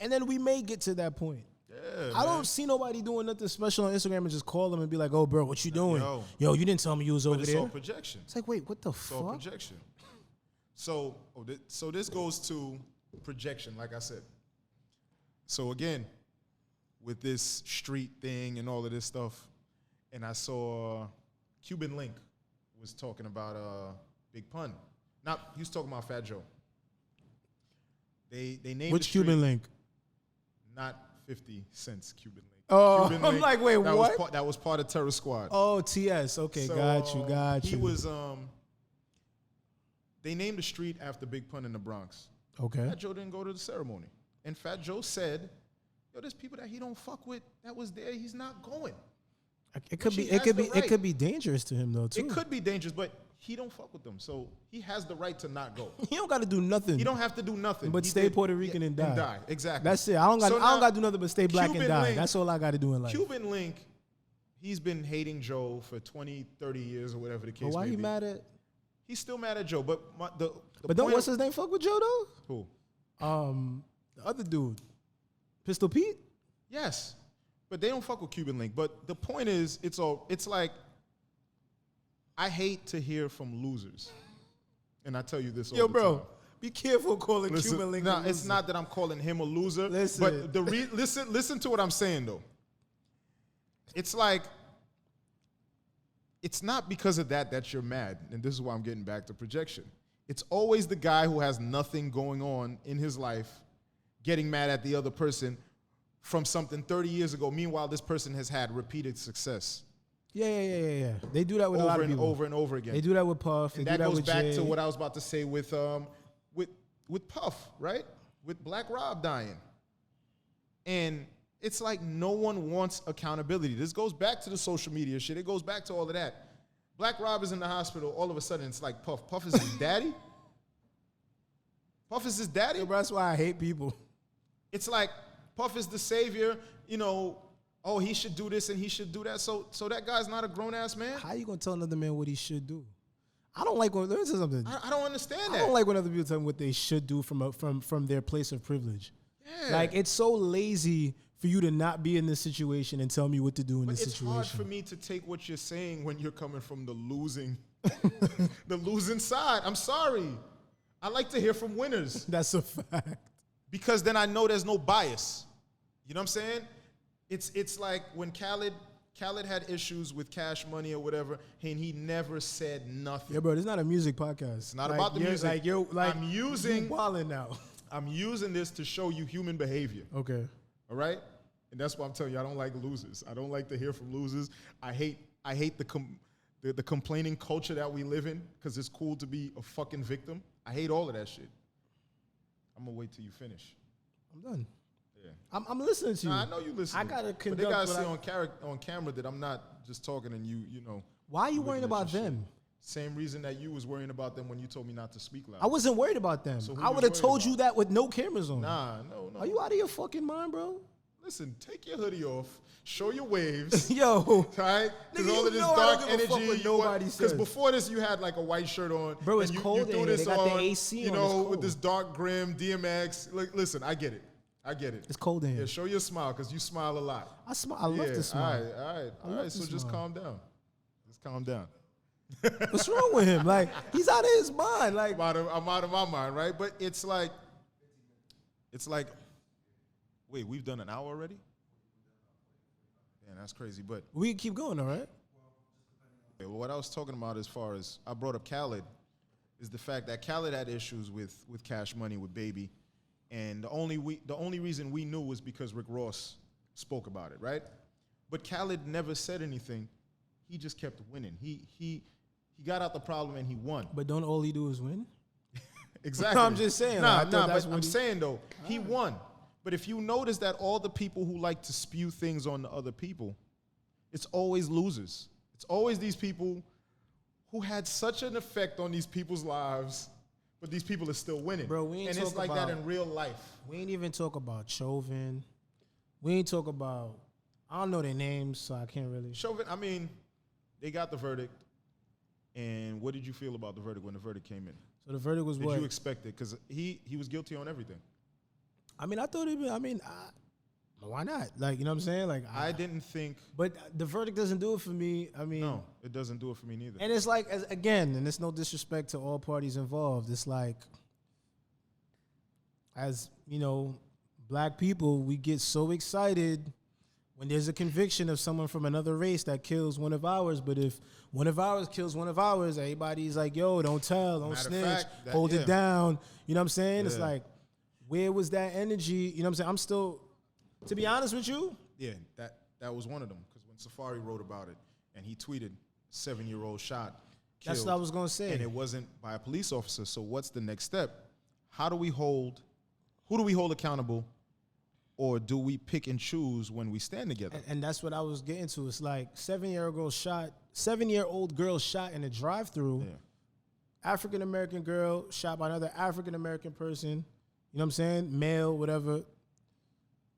And then we may get to that point. Yeah, I don't see nobody doing nothing special on Instagram and just call them and be like, oh, bro, what you doing? Yo, you didn't tell me you was over there. It's all projection. It's like, wait, what the fuck? It's all projection. So this goes to projection, like I said. So again, with this street thing and all of this stuff, and I saw Cuban Link was talking about Big Pun. He was talking about Fat Joe. They named which Cuban Link? Not 50 Cent's Cuban Link. Oh, Cuban I'm Link, like, wait, what? That was part of Terror Squad. Oh, TS. Okay, so, got you. He was they named the street after Big Pun in the Bronx. Okay. Fat Joe didn't go to the ceremony. And Fat Joe said, yo, there's people that he don't fuck with that was there. He's not going. It could be dangerous to him though too. It could be dangerous, but he don't fuck with them, so he has the right to not go. He don't got to do nothing. He don't have to do nothing, but stay Puerto Rican and die. And die, exactly. That's it. I don't got to do nothing but stay black and die. Link, that's all I got to do in life. Cuban Link, he's been hating Joe for 20, 30 years or whatever the case may be. Why he mad at? He's still mad at Joe, but what's his name? Fuck with Joe though. Who? The other dude, Pistol Pete. Yes. But they don't fuck with Cuban Link. But the point is, it's like, I hate to hear from losers. And I tell you this all the time. Yo, bro, be careful calling Cuban Link a loser. It's not that I'm calling him a loser. Listen. But listen to what I'm saying, though. It's like, it's not because of that you're mad. And this is why I'm getting back to projection. It's always the guy who has nothing going on in his life getting mad at the other person from something 30 years ago. Meanwhile, this person has had repeated success. Yeah. They do that with a lot of people. Over and over again. They do that with Puff. And that goes back to what I was about to say with Puff, right? With Black Rob dying. And it's like no one wants accountability. This goes back to the social media shit. It goes back to all of that. Black Rob is in the hospital. All of a sudden, it's like Puff. Puff is his daddy? Puff is his daddy? Yeah, bro, that's why I hate people. It's like Puff is the savior, he should do this and he should do that. So that guy's not a grown-ass man? How you going to tell another man what he should do? I don't like when, let me say something. I don't understand that. I don't like when other people tell me what they should do from their place of privilege. Yeah. Like, it's so lazy for you to not be in this situation and tell me what to do in this situation. It's hard for me to take what you're saying when you're coming from the losing side. I'm sorry. I like to hear from winners. That's a fact. Because then I know there's no bias. You know what I'm saying? It's like when Khaled had issues with Cash Money or whatever, and he never said nothing. Yeah, bro, it's not a music podcast. It's not about the music. You wilding now. I'm using this to show you human behavior. Okay. All right? And that's why I'm telling you, I don't like losers. I don't like to hear from losers. I hate the complaining culture that we live in because it's cool to be a fucking victim. I hate all of that shit. I'm going to wait till you finish. I'm done. Yeah. I'm listening to you. I know you listen. I got to conduct. But they got to see on camera that I'm not just talking and you know. Why are you worrying about them? Same reason that you was worrying about them when you told me not to speak loud. I wasn't worried about them. So I would have told you that with no cameras on. Nah, no. Are you out of your fucking mind, bro? listen, take your hoodie off, show your waves. Yo. Right? Because Nigga, all you of this know I don't dark give a fuck energy. what nobody Because says. before this, you had like a white shirt on. Bro, it's and cold you in threw here. this They got the on, AC you on, know, it's with cold. this dark grim DMX. Like, listen, I get it. It's cold in here. Yeah, show your smile because you smile a lot. I smile. I love to smile. All right. So just calm down. Just calm down. What's wrong with him? Like, he's out of his mind. Like, I'm out of my mind, right? But it's like, wait, we've done an hour already? Yeah, that's crazy. But we can keep going, all right? what I was talking about as far as I brought up Khaled is the fact that Khaled had issues with Cash Money, with Baby. And the only reason we knew was because Rick Ross spoke about it, right? But Khaled never said anything. He just kept winning. He got out the problem and he won. But don't all he do is win? Exactly. I'm just saying. But I'm saying though, he won. But if you notice that all the people who like to spew things on the other people, it's always losers. It's always these people who had such an effect on these people's lives, but these people are still winning. Bro, we ain't and it's talk like about, that in real life. We ain't even talk about Chauvin. We ain't talk about, I don't know their names, so I can't really. Chauvin, I mean, they got the verdict. And what did you feel about the verdict when the verdict came in? So the verdict was what? Did you expect it? Because he was guilty on everything. I mean, I thought why not? Like, you know what I'm saying? Like, I didn't think. But the verdict doesn't do it for me. I mean. No, it doesn't do it for me neither. And it's like, again, and it's no disrespect to all parties involved. It's like, as, you know, black people, we get so excited when there's a conviction of someone from another race that kills one of ours. But if one of ours kills one of ours, everybody's like, yo, don't tell, don't snitch, hold it down. You know what I'm saying? Yeah. It's like, where was that energy? You know what I'm saying? I'm still, to be honest with you. Yeah, that was one of them. Because when Safari wrote about it and he tweeted, 7-year-old shot, killed. That's what I was going to say. And it wasn't by a police officer. So what's the next step? Who do we hold accountable? Or do we pick and choose when we stand together? And that's what I was getting to. It's like 7-year-old girl shot in a drive-through. Yeah. African-American girl shot by another African-American person. You know what I'm saying? Male, whatever.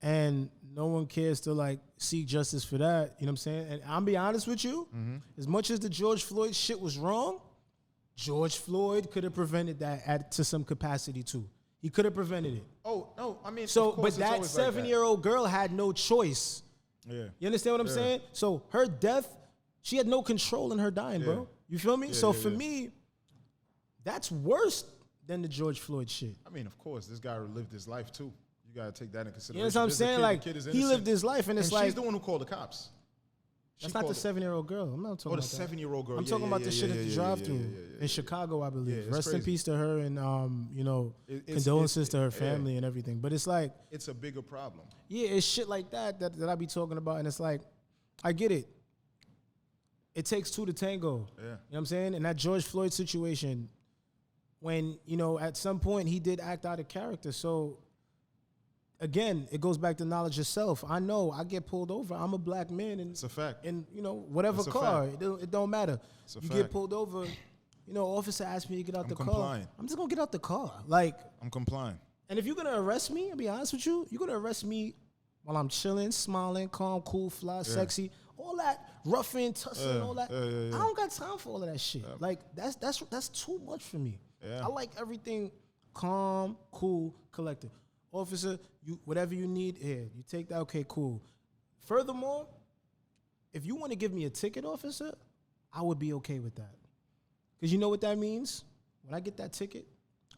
And no one cares to like seek justice for that. You know what I'm saying? And I'm be honest with you, as much as the George Floyd shit was wrong, George Floyd could have prevented that to some capacity too. He could have prevented it. Oh, no, I mean, so, but that 7-year-old girl had no choice. Yeah. You understand what I'm saying? So her death, she had no control in her dying, bro. You feel me? So for me, that's worse than the George Floyd shit. I mean, of course, this guy lived his life too. You got to take that in consideration. You know what I'm saying? Like, he lived his life, and it's like, she's the one who called the cops. That's not the 7-year-old girl. I'm not talking about that. Oh, the 7-year-old girl. I'm talking about the shit at the drive-thru in Chicago, I believe. Rest in peace to her, and you know, condolences to her family and everything. But it's like, it's a bigger problem. Yeah, it's shit like that I be talking about, and it's like, I get it. It takes two to tango. Yeah. You know what I'm saying? In that George Floyd situation, when, you know, at some point he did act out of character. So again, it goes back to knowledge of self. I know I get pulled over. I'm a black man, and it's a fact. And you know, whatever car, it don't matter. You get pulled over. You know, officer asked me to get out the car. I'm just gonna get out the car. Like, I'm complying. And if you're gonna arrest me, I'll be honest with you, you're gonna arrest me while I'm chilling, smiling, calm, cool, fly, sexy, all that roughing, tussling, all that. I don't got time for all of that shit. Like, that's too much for me. I like everything calm, cool, collected. Officer, you whatever you need here, you take that. Okay, cool. Furthermore, if you want to give me a ticket, officer, I would be okay with that. Because you know what that means? When I get that ticket,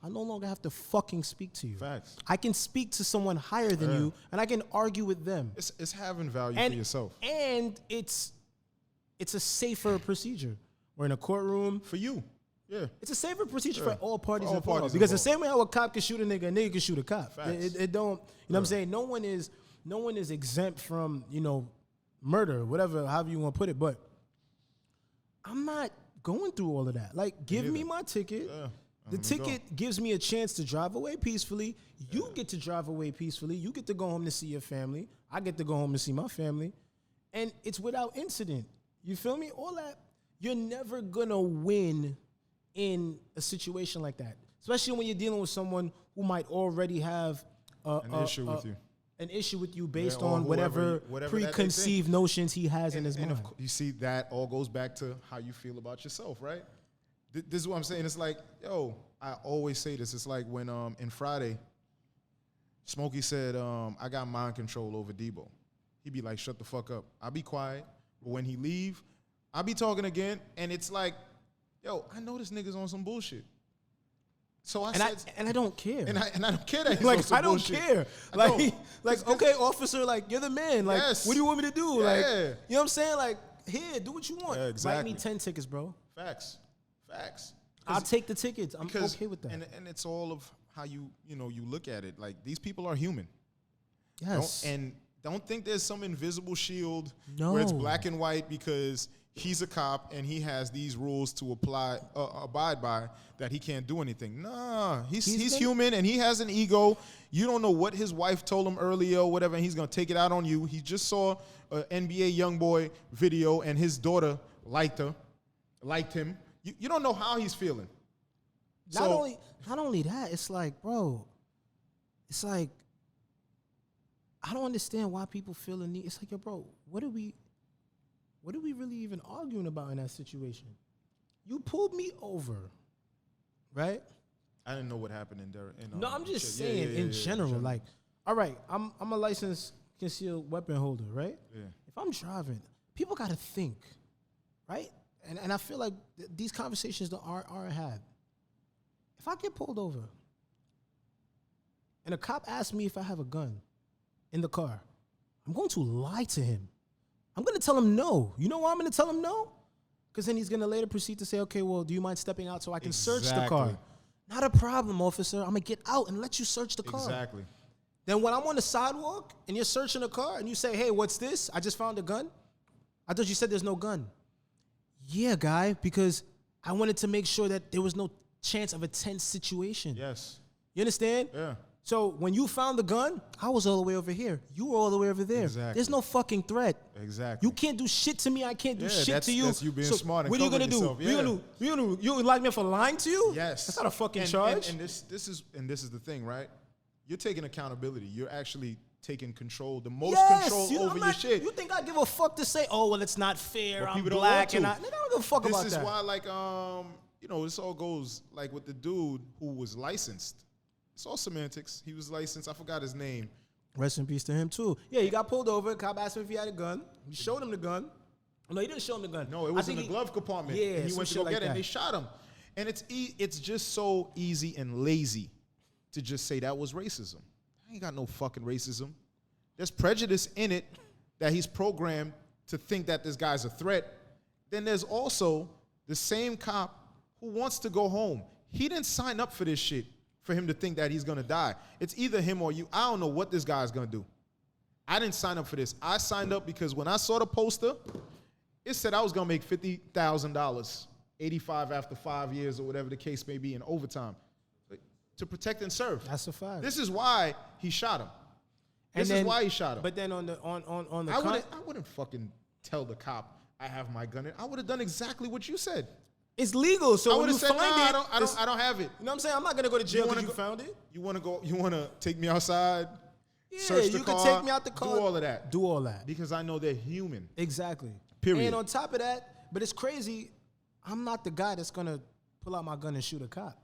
I no longer have to fucking speak to you. Facts. I can speak to someone higher than you, and I can argue with them. It's having value for yourself. And it's a safer procedure. We're in a courtroom. For you. Yeah. It's a safer procedure for all parties involved. Because the same way how a cop can shoot a nigga can shoot a cop. It don't, you know what I'm saying? No one is exempt from, you know, murder, whatever, however you want to put it. But I'm not going through all of that. Like, give me my ticket. Yeah. The ticket gives me a chance to drive away peacefully. You get to drive away peacefully. You get to go home to see your family. I get to go home to see my family. And it's without incident. You feel me? All that. You're never going to win in a situation like that. Especially when you're dealing with someone who might already have an issue with you. an issue with you based or on whoever whatever that they preconceived notions he has in his And mind. you see, that all goes back to how you feel about yourself, right? This is what I'm saying. It's like, yo, I always say this. It's like when in Friday, Smokey said, I got mind control over Debo. He'd be like, shut the fuck up. I'll be quiet. But when he leave, I'll be talking again. And it's like, yo, I know this nigga's on some bullshit. So I said, I don't care. And I don't care that he's like on some I don't bullshit. care. Like okay, officer, like you're the man. Like Yes. what do you want me to do? Yeah. Like you know what I'm saying? Like here, do what you want. Yeah, exactly. Write me 10 tickets, bro. Facts. I'll take the tickets. I'm okay with that. And it's all of how you look at it. Like these people are human. Yes. Don't think there's some invisible shield No. where it's black and white because he's a cop and he has these rules to abide by that he can't do anything. Nah, he's human and he has an ego. You don't know what his wife told him earlier or whatever, and he's going to take it out on you. He just saw an NBA YoungBoy video and his daughter liked him. You don't know how he's feeling. Not only that, it's like, bro, it's like, I don't understand why people feel the need. It's like, yo, bro, what are we really even arguing about in that situation? You pulled me over, right? I didn't know what happened in there. No, I'm just saying in general. Like, all right, I'm a licensed concealed weapon holder, right? Yeah. If I'm driving, people got to think, right? And I feel like these conversations aren't had. If I get pulled over and a cop asks me if I have a gun in the car, I'm going to lie to him. I'm going to tell him no. You know why I'm going to tell him no? Because then he's going to later proceed to say, okay, well, do you mind stepping out so I can search the car? Not a problem, officer. I'm going to get out and let you search the car. Exactly. Then when I'm on the sidewalk and you're searching a car and you say, hey, what's this? I just found a gun. I thought you said there's no gun. Yeah, guy, because I wanted to make sure that there was no chance of a tense situation. Yes. You understand? Yeah. So when you found the gun, I was all the way over here. You were all the way over there. Exactly. There's no fucking threat. Exactly. You can't do shit to me. I can't do shit to you. That's you being smart and what are you gonna do? yourself. Yeah. You like me for lying to you? Yes. That's not a fucking charge. And this is the thing, right? You're taking accountability. You're actually taking control, the most control over your shit. You think I give a fuck to say, oh well, it's not fair. But I'm people don't black want and to. I don't give a fuck about that. This is why, like, this all goes like with the dude who was licensed. It's all semantics. He was licensed. I forgot his name. Rest in peace to him too. Yeah, he got pulled over. Cop asked him if he had a gun. He showed him the gun. No, he didn't show him the gun. No, it was in the glove compartment. Yeah, and he went to go get it, and they shot him. And it's just so easy and lazy to just say that was racism. I ain't got no fucking racism. There's prejudice in it that he's programmed to think that this guy's a threat. Then there's also the same cop who wants to go home. He didn't sign up for this shit for him to think that he's going to die. It's either him or you. I don't know what this guy's going to do. I didn't sign up for this. I signed up because when I saw the poster, it said I was going to make $50,000, 85 after 5 years or whatever the case may be in overtime to protect and serve. That's a fact. This is why he shot him. This is why he shot him. But then on the I wouldn't fucking tell the cop I have my gun. I would have done exactly what you said. It's legal, so I when would you have said, find it, I don't have it. You know what I'm saying? I'm not gonna go to jail because you found it. You want to go? You want to take me outside? Yeah, search the you car, can take me out the car. Do all of that. Do all that. Because I know they're human. Exactly. Period. And on top of that, but it's crazy, I'm not the guy that's gonna pull out my gun and shoot a cop.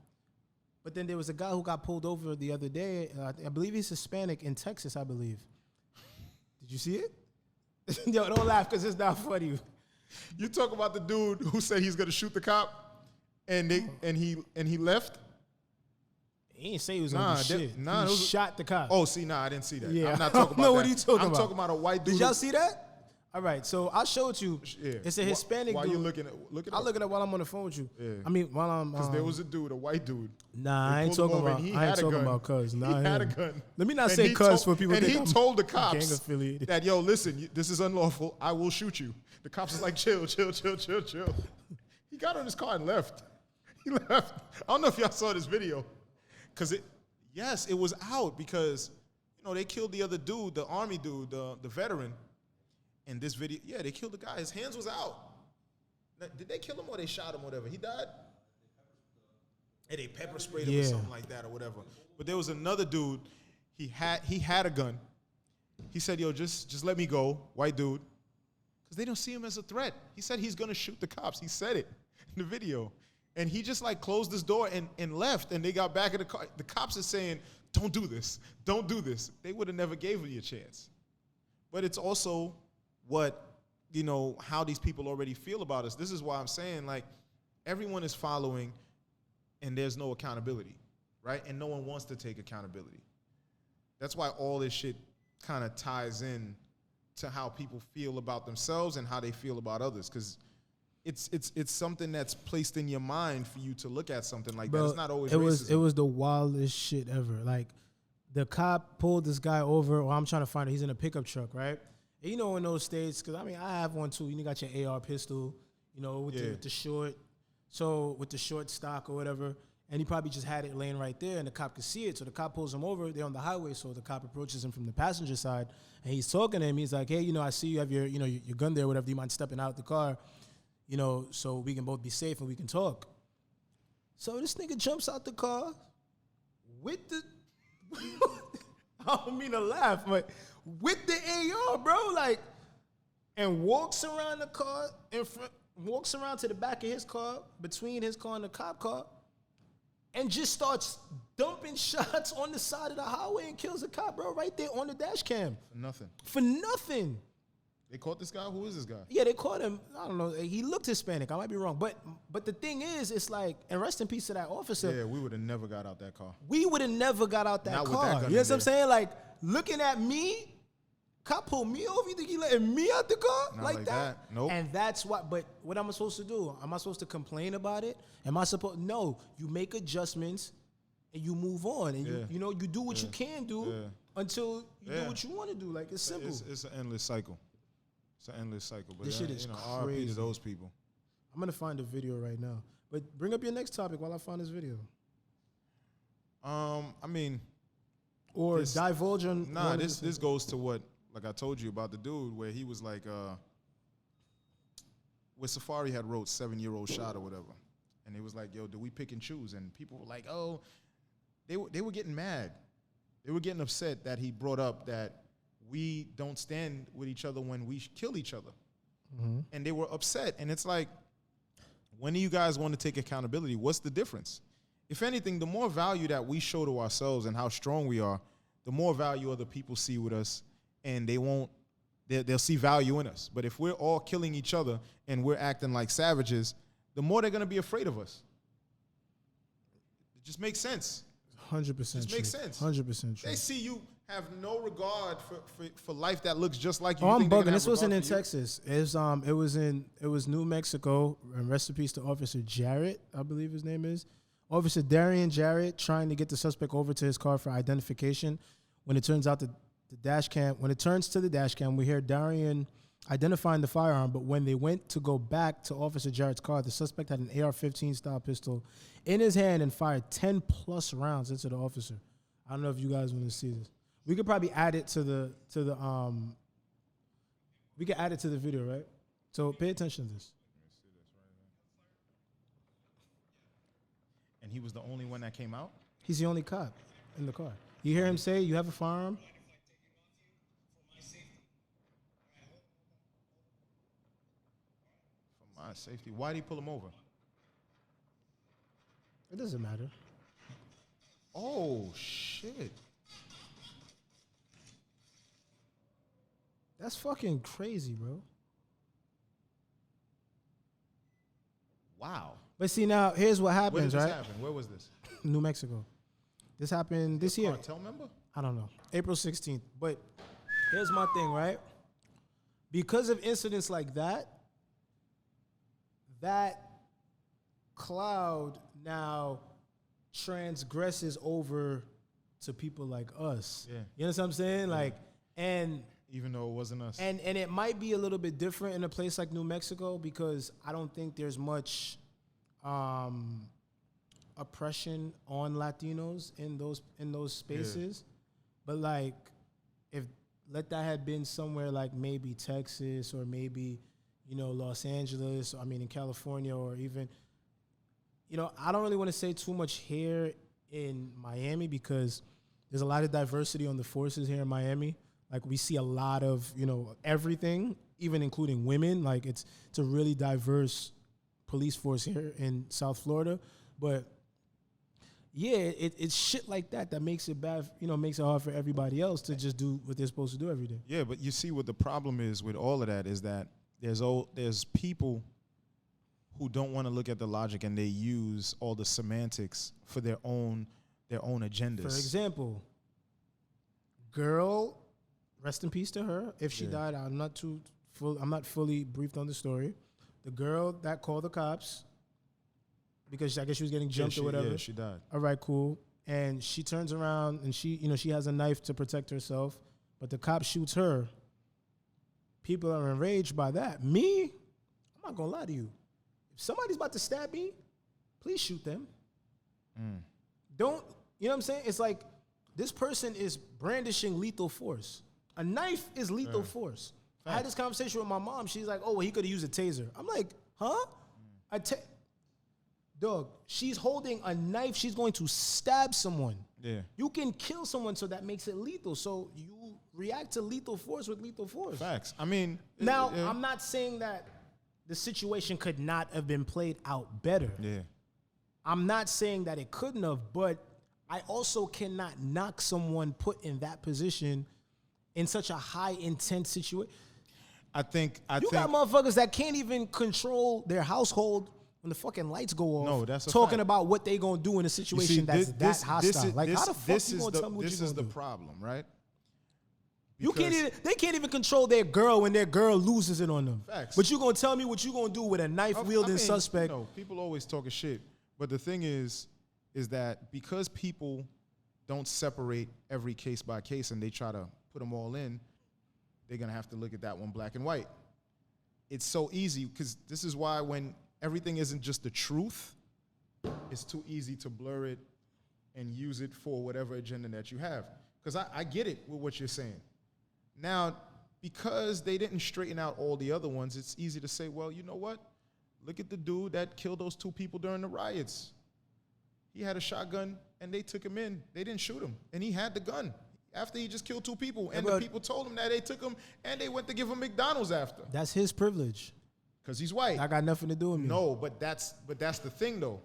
But then there was a guy who got pulled over the other day. I believe he's Hispanic in Texas, I believe. Did you see it? Yo, don't laugh because it's not funny. You talk about the dude who said he's gonna shoot the cop. And he left. He didn't say he was gonna do shit. He shot the cop. Oh, see, I didn't see that. Yeah, I'm not talking about no, that. what are you talking about? I'm talking about a white dude. Did y'all see that? All right, so I'll show it to you. Yeah. It's a Hispanic While dude. you looking at I'll look it up while I'm on the phone with you. Yeah. I mean, while I'm because there was a dude, a white dude. Nah, I ain't talking about cuz. Nah, he had a gun. Let me not say cuz for people. And he told the cops gang affiliated. that, yo, listen, this is unlawful. I will shoot you. The cops is like, chill. He got on his car and left. He left. I don't know if y'all saw this video. Because it was out because, they killed the other dude, the army dude, the veteran. In this video, they killed the guy. His hands was out. Now, did they kill him or they shot him or whatever? He died? And they pepper sprayed him or something like that or whatever. But there was another dude. He had a gun. He said, yo, just let me go, white dude. Because they don't see him as a threat. He said he's going to shoot the cops. He said it in the video. And he just like closed his door and left. And they got back in the car. The cops are saying, don't do this. Don't do this. They would have never gave you a chance. But it's also what, you know, how these people already feel about us. This is why I'm saying, like, everyone is following and there's no accountability, right? And no one wants to take accountability. That's why all this shit kind of ties in to how people feel about themselves and how they feel about others. Because it's something that's placed in your mind for you to look at something like that. It's not always racism. It was the wildest shit ever. Like, the cop pulled this guy over, or I'm trying to find it. He's in a pickup truck, right? And you know, in those states, because I mean, I have one too. You got your AR pistol, you know, with the short, so with the short stock or whatever. And he probably just had it laying right there, and the cop could see it. So the cop pulls him over. They're on the highway, so the cop approaches him from the passenger side, and he's talking to him. He's like, "Hey, you know, I see you have your, you know, your gun there, whatever. Do you mind stepping out the car, you know, so we can both be safe and we can talk?" So this nigga jumps out the car with the. I don't mean to laugh, but with the AR, bro, like, and walks around the car in front, walks around to the back of his car, between his car and the cop car, and just starts dumping shots on the side of the highway and kills the cop, bro, right there on the dash cam. For nothing. For nothing. They caught this guy? Who is this guy? Yeah, they caught him. I don't know. He looked Hispanic. I might be wrong. But the thing is, it's like, and rest in peace to that officer. Yeah, we would have never got out that car. We would have never got out that Not with car. that gun You know in what I'm there. saying? Like, looking at me, cop pulled me over. You think he letting me out the car? Not like like that? that. Nope. And that's what, but what am I supposed to do? Am I supposed to complain about it? Am I supposed, no, you make adjustments and you move on. And you know, you do what you can do until you do what you want to do. Like, it's simple. It's an endless cycle. It's an endless cycle. But This shit is RIP crazy. to those people. I'm going to find a video right now. But bring up your next topic while I find this video. I mean, Or divulge on. nah, this goes to what, like I told you about the dude where he was like, where Safari had wrote 7-year-old shot or whatever. And it was like, yo, do we pick and choose? And people were like, oh, they were getting mad. They were getting upset that he brought up that we don't stand with each other when we kill each other. Mm-hmm. And they were upset. And it's like, when do you guys want to take accountability? What's the difference? If anything, the more value that we show to ourselves and how strong we are, the more value other people see with us, and they'll see value in us. But if we're all killing each other and we're acting like savages, the more they're going to be afraid of us. It just makes sense. 100% It makes sense. 100% true. They see you have no regard for life that looks just like you. Oh, You I'm think they're bugging. gonna This have wasn't in regard for you? Texas. It was New Mexico. And rest in peace to Officer Jarrett, I believe his name is. Officer Darian Jarrett trying to get the suspect over to his car for identification. When it turns out the dash cam, when it turns to the dash cam, we hear Darian identifying the firearm. But when they went to go back to Officer Jarrett's car, the suspect had an AR-15 style pistol in his hand and fired 10 plus rounds into the officer. I don't know if you guys want to see this. We could probably add it to the we could add it to the video, right? So pay attention to this. And he was the only one that came out? He's the only cop in the car. You hear him say, "You have a firearm?" For my safety. Why'd he pull him over? It doesn't matter. Oh, shit. That's fucking crazy, bro. Wow. But see, now here's what Where did happens, this right? happen? Where was this? New Mexico. This happened this year. Cartel member? I don't know. April 16th. But here's my thing, right? Because of incidents like that, that cloud now transgresses over to people like us. Yeah. You know what I'm saying? Like, and Even though it wasn't us. And it might be a little bit different in a place like New Mexico because I don't think there's much oppression on Latinos in those spaces. But like, if let that had been somewhere like maybe Texas or maybe, you know, Los Angeles, I mean in California, or even, you know, I don't really want to say too much here in Miami because there's a lot of diversity on the forces here in Miami. Like we see a lot of, everything, even including women. Like it's a really diverse police force here in South Florida. But yeah, it's shit like that makes it bad, makes it hard for everybody else to just do what they're supposed to do every day. Yeah, but you see what the problem is with all of that is that there's people who don't want to look at the logic, and they use all the semantics for their own agendas. For example, girl, rest in peace to her. If she died, I'm not fully briefed on the story. The girl that called the cops because I guess she was getting jumped or whatever. Yeah, she died. All right, cool. And she turns around and she has a knife to protect herself, but the cop shoots her. People are enraged by that. Me, I'm not gonna lie to you. If somebody's about to stab me, please shoot them. Don't, you know what I'm saying? It's like this person is brandishing lethal force. A knife is lethal force. I had this conversation with my mom. She's like, oh, well, he could have used a taser. I'm like, huh? Dog, she's holding a knife. She's going to stab someone. Yeah. You can kill someone, so that makes it lethal. So you react to lethal force with lethal force. Facts. I mean. Now, I'm not saying that the situation could not have been played out better. Yeah. I'm not saying that it couldn't have, but I also cannot knock someone put in that position in such a high intense situation. I think got motherfuckers that can't even control their household when the fucking lights go off. No, that's a talking fact. about what they gonna do in a situation that's hostile. How the fuck you gonna tell me what you gonna do? This is the problem, right? They can't even control their girl when their girl loses it on them. Facts. But you gonna tell me what you gonna do with a knife wielding suspect? People always talking shit, but the thing is that because people don't separate every case by case and they try to put them all in, they're gonna have to look at that one black and white. It's so easy because this is why when everything isn't just the truth, it's too easy to blur it and use it for whatever agenda that you have. Because I get it with what you're saying. Now, because they didn't straighten out all the other ones, it's easy to say, well, you know what? Look at the dude that killed those 2 people during the riots. He had a shotgun, and they took him in. They didn't shoot him, and he had the gun after he just killed 2 people. And the people told him that they took him, and they went to give him McDonald's after. That's his privilege. Because he's white. I got nothing to do with me. No, but that's the thing, though.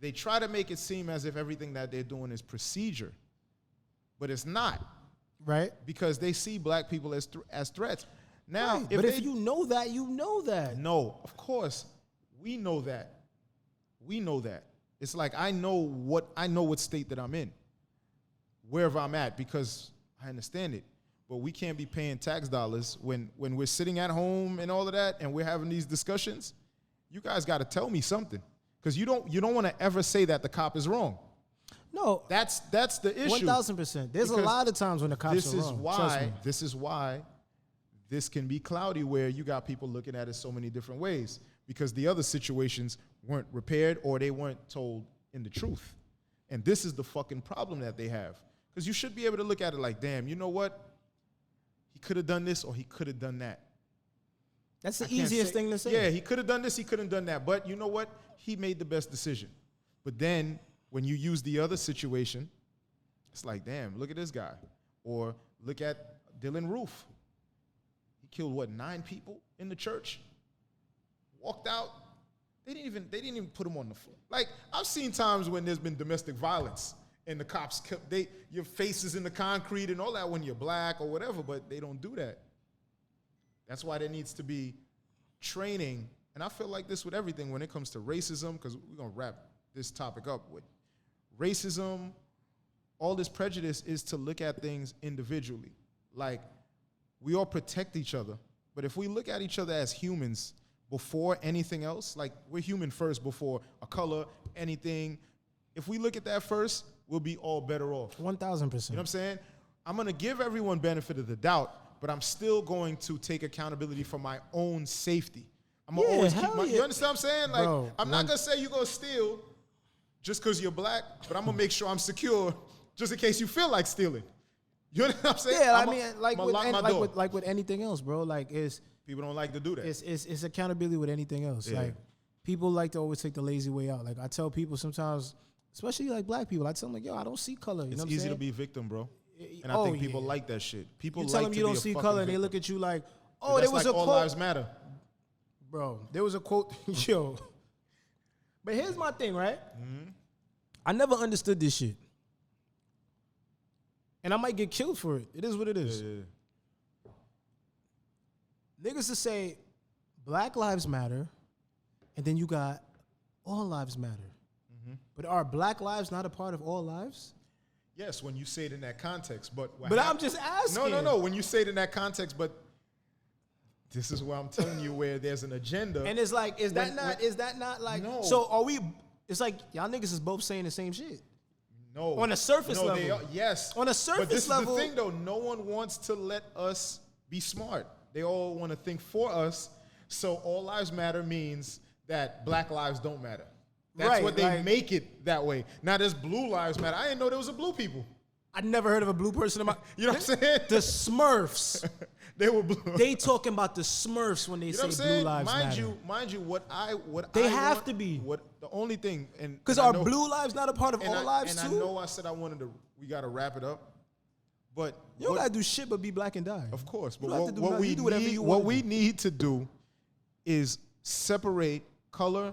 They try to make it seem as if everything that they're doing is procedure, but it's not. Right? Because they see black people as threats. Now, right, if you know that, you know that. No, of course, we know that. We know that. It's like I know what state that I'm in, wherever I'm at, because I understand it. But we can't be paying tax dollars when we're sitting at home and all of that, and we're having these discussions. You guys got to tell me something, because you don't want to ever say that the cop is wrong. No, that's the issue. 1,000%. There's a lot of times when the cops are wrong. This is why this can be cloudy, where you got people looking at it so many different ways, because the other situations weren't repaired or they weren't told in the truth. And this is the fucking problem that they have. Because you should be able to look at it like, damn, you know what? He could have done this or he could have done that. That's the easiest thing to say. Yeah, he could have done this, he could have done that. But you know what? He made the best decision. But then when you use the other situation, it's like, damn, look at this guy. Or look at Dylan Roof. He killed, 9 people in the church? Walked out. They didn't even put him on the floor. Like, I've seen times when there's been domestic violence and the cops, your face is in the concrete and all that when you're black or whatever, but they don't do that. That's why there needs to be training. And I feel like this with everything when it comes to racism, because we're going to wrap this topic up with racism. All this prejudice is to look at things individually. Like, we all protect each other, but if we look at each other as humans before anything else, like we're human first before a color, anything. If we look at that first, we'll be all better off. 1,000%. You know what I'm saying? I'm going to give everyone benefit of the doubt, but I'm still going to take accountability for my own safety. I'm going to always keep my... You understand what I'm saying? Like, bro, I'm not going to say you're going to steal just because you're black, but I'm going to make sure I'm secure just in case you feel like stealing. You know what I'm saying? Yeah, like with anything else, bro. Like, people don't like to do that. It's accountability with anything else. Yeah. Like, people like to always take the lazy way out. Like, I tell people sometimes, especially like black people, I tell them, like, yo, I don't see color. You know what I'm saying? It's easy to be a victim, bro. And I think people like that shit. People You like tell them to you be don't a see fucking color, and they victim. look at you like, But oh, there that's was like a all quote. lives matter. Bro, there was a quote. Yo. But here's my thing, right? I never understood this shit. And I might get killed for it. It is what it is. Yeah. Niggas to say Black Lives Matter, and then you got all lives matter. But are Black lives not a part of all lives? Yes, when you say it in that context, but I'm just asking. No. When you say it in that context, but this is where I'm telling you where there's an agenda. And it's like, is that not like? No. So are we? It's like y'all niggas is both saying the same shit. No. On a surface level. They are, yes. On a surface but this level. is the thing, though. No one wants to let us be smart. They all want to think for us. So all lives matter means that Black lives don't matter. That's Right, what they like- make it that way. Now there's blue lives matter. I didn't know there was a blue people. I never heard of a blue person in my. You know what I'm saying? The Smurfs. They were blue. They talking about the Smurfs when they You know say what I'm saying? blue lives matter. Mind you, what They I have want- to be. What the only thing, and Because and I are know- blue lives not a part of and all lives and too? I know I said I wanted to. We got to wrap it up, but You don't what- gotta do shit but be black and die. Of course, but You don't have what, to do what nothing. we You do whatever need, you what wanna we do. need to do is separate color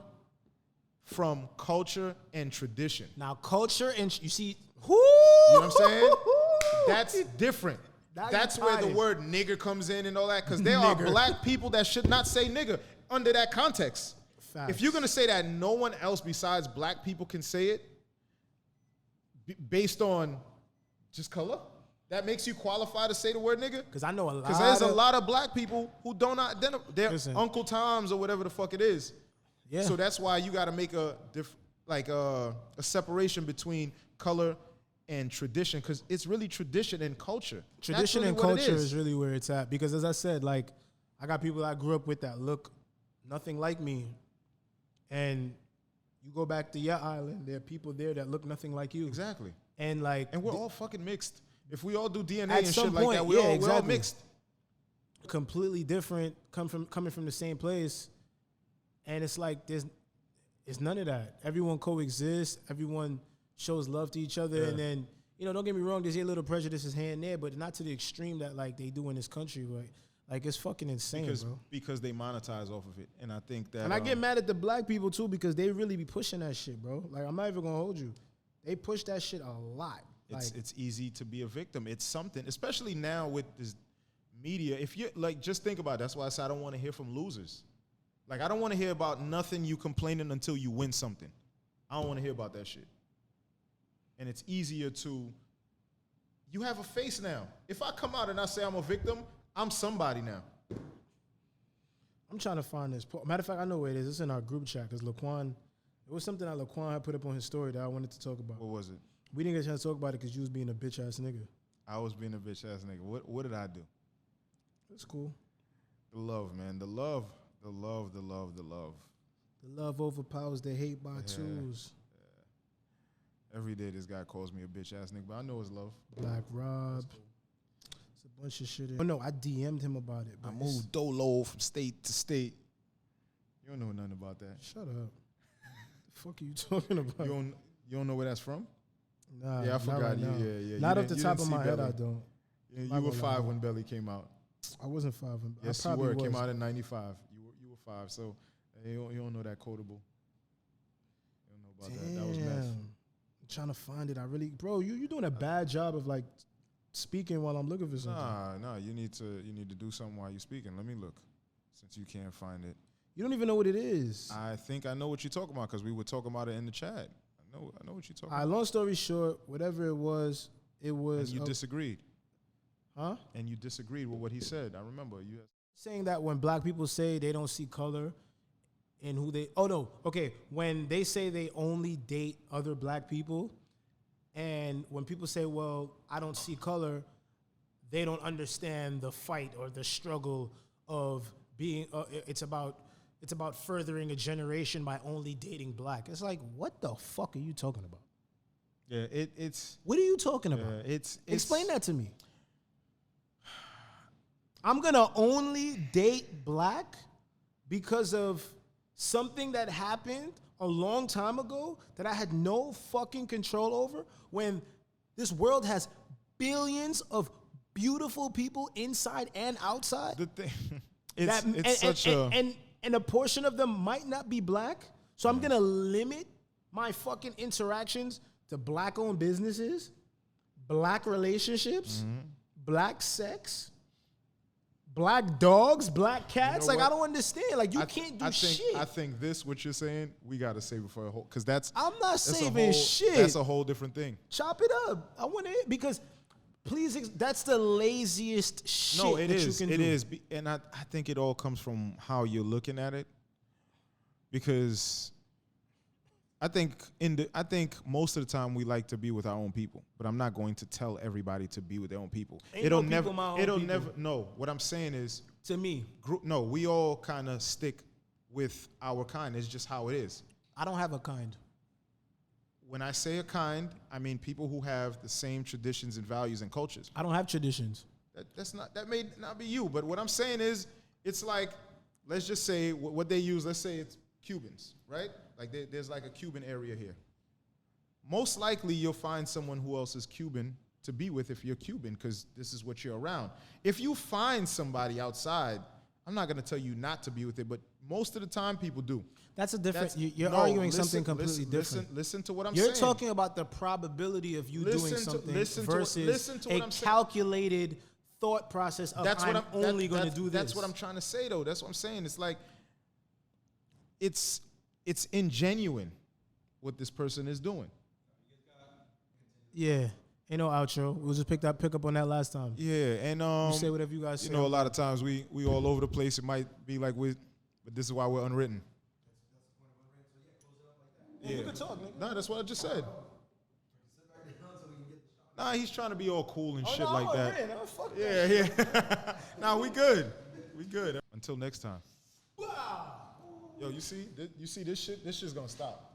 from culture and tradition. Now culture and you see, whoo, You know what I'm saying? That's different. Now That's you're where the tired. word nigger comes in and all that, because there are Nigger. black people that should not say nigger under that context. Facts. If you're gonna say that no one else besides black people can say it, based on just color, that makes you qualify to say the word nigger. Because I know a lot. Because there's a of- lot of black people who don't identify. They're Listen. Uncle Toms or whatever the fuck it is. Yeah. So that's why you got to make a separation between color and tradition, because it's really tradition and culture. That's Tradition really and what it culture is really where it's at. Because as I said, like, I got people I grew up with that look nothing like me. And you go back to your island, there are people there that look nothing like you. Exactly. And like, And we're all fucking mixed. If we all do DNA At and some shit like point, that, yeah, we're all exactly. mixed. completely different, coming from the same place. And it's like, it's none of that. Everyone coexists. Everyone shows love to each other. Yeah. And then, don't get me wrong, there's a little prejudices here and there, but not to the extreme that like they do in this country. Like it's fucking insane, bro. Because they monetize off of it. And I think that And I get mad at the black people too because they really be pushing that shit, bro. Like I'm not even gonna hold you. They push that shit a lot. it's easy to be a victim. It's something, especially now with this media. If you like, just think about it. That's why I said I don't want to hear from losers. Like I don't want to hear about nothing you complaining until you win something. I don't want to hear about that shit. And it's easier to. You have a face now. If I come out and I say I'm a victim, I'm somebody now. I'm trying to find this. Matter of fact, I know where it is. It's in our group chat because Laquan. It was something that Laquan had put up on his story that I wanted to talk about. What was it? We didn't get a chance to talk about it because you was being a bitch ass nigga. I was being a bitch ass nigga. What did I do? It's cool. The love, man. The love. The love, the love, the love. The love overpowers the hate by twos. Every day this guy calls me a bitch ass nigga, but I know it's love. Black Rob. It's a bunch of shit. Oh no, I DM'd him about it. I But moved dolo from state to state. You don't know nothing about that. Shut up. The fuck are you talking about? You don't know where that's from? Nah, Yeah, I not forgot right you. now. Yeah. Not You off the didn't top of see my head, Belly. I don't. Yeah, Not you were gonna 5 lie. when Belly came out. I wasn't 5. Yes, I you probably were. It came was. out in 95. You were 5. So you don't know that quotable. You don't know about that. That was meth. I'm trying to find it. Bro, you doing a bad job of like speaking while I'm looking for something. Nah. You need to do something while you're speaking. Let me look, since you can't find it. You don't even know what it is. I think I know what you're talking about because we were talking about it in the chat. I know what you're talking All right, about. long story short, whatever it was. And you disagreed. Huh? And you disagreed with what he said. I remember you. Saying that when black people say they don't see color in who they, when they say they only date other black people, and when people say, well, I don't see color, they don't understand the fight or the struggle of being, it's about furthering a generation by only dating black. It's like, what the fuck are you talking about? Yeah, it's. What are you talking about? It's Explain that to me. I'm going to only date black because of something that happened a long time ago that I had no fucking control over when this world has billions of beautiful people inside and outside. The thing, and a portion of them might not be black. So I'm gonna limit my fucking interactions to black-owned businesses, black relationships, black sex, black dogs, black cats. You know I what? don't understand. Like, you can't do shit. I think this, what you're saying, we got to save it for a whole, because I'm not saving shit. That's a whole different thing. Chop it up. I want it because, please, that's the laziest shit. No, it that is. You can It do. is, and I think it all comes from how you're looking at it, because I think most of the time we like to be with our own people, but I'm not going to tell everybody to be with their own people. It'll never. No, what I'm saying is, To me, no, we all kind of stick with our kind. It's just how it is. I don't have a kind. When I say a kind, I mean people who have the same traditions and values and cultures. I don't have traditions. That may not be you, but what I'm saying is, it's like, let's just say what they use. Let's say it's Cubans, right? Like there's like a Cuban area here. Most likely you'll find someone who else is Cuban to be with if you're Cuban, because this is what you're around. If you find somebody outside, I'm not going to tell you not to be with it, but most of the time people do. That's a different. You're arguing something completely different. Listen to what I'm saying. You're talking about the probability of you doing something versus a calculated thought process of I'm only going to do this. That's what I'm trying to say, though. That's what I'm saying. It's like, it's ingenuine what this person is doing. Yeah. Ain't no outro. We'll just pick up on that last time. Yeah, and You say whatever you guys say. You know, a lot of times we all over the place. It might be like but this is why we're unwritten. Yeah. You can talk, nigga. Nah, that's what I just said. Nah, he's trying to be all cool and shit like that. Fuck Yeah. Nah, we good. We good. Until next time. Yo, you see this shit? This shit's gonna stop.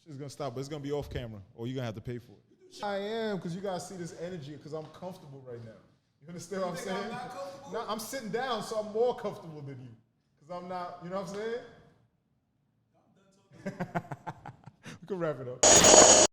Shit's gonna stop, but it's gonna be off camera, or you're gonna have to pay for it. I am, because you guys see this energy, because I'm comfortable right now. You understand what I'm saying? I'm not comfortable? No, I'm sitting down, so I'm more comfortable than you. Because I'm not, you know what I'm saying? I'm done talking. We can wrap it up.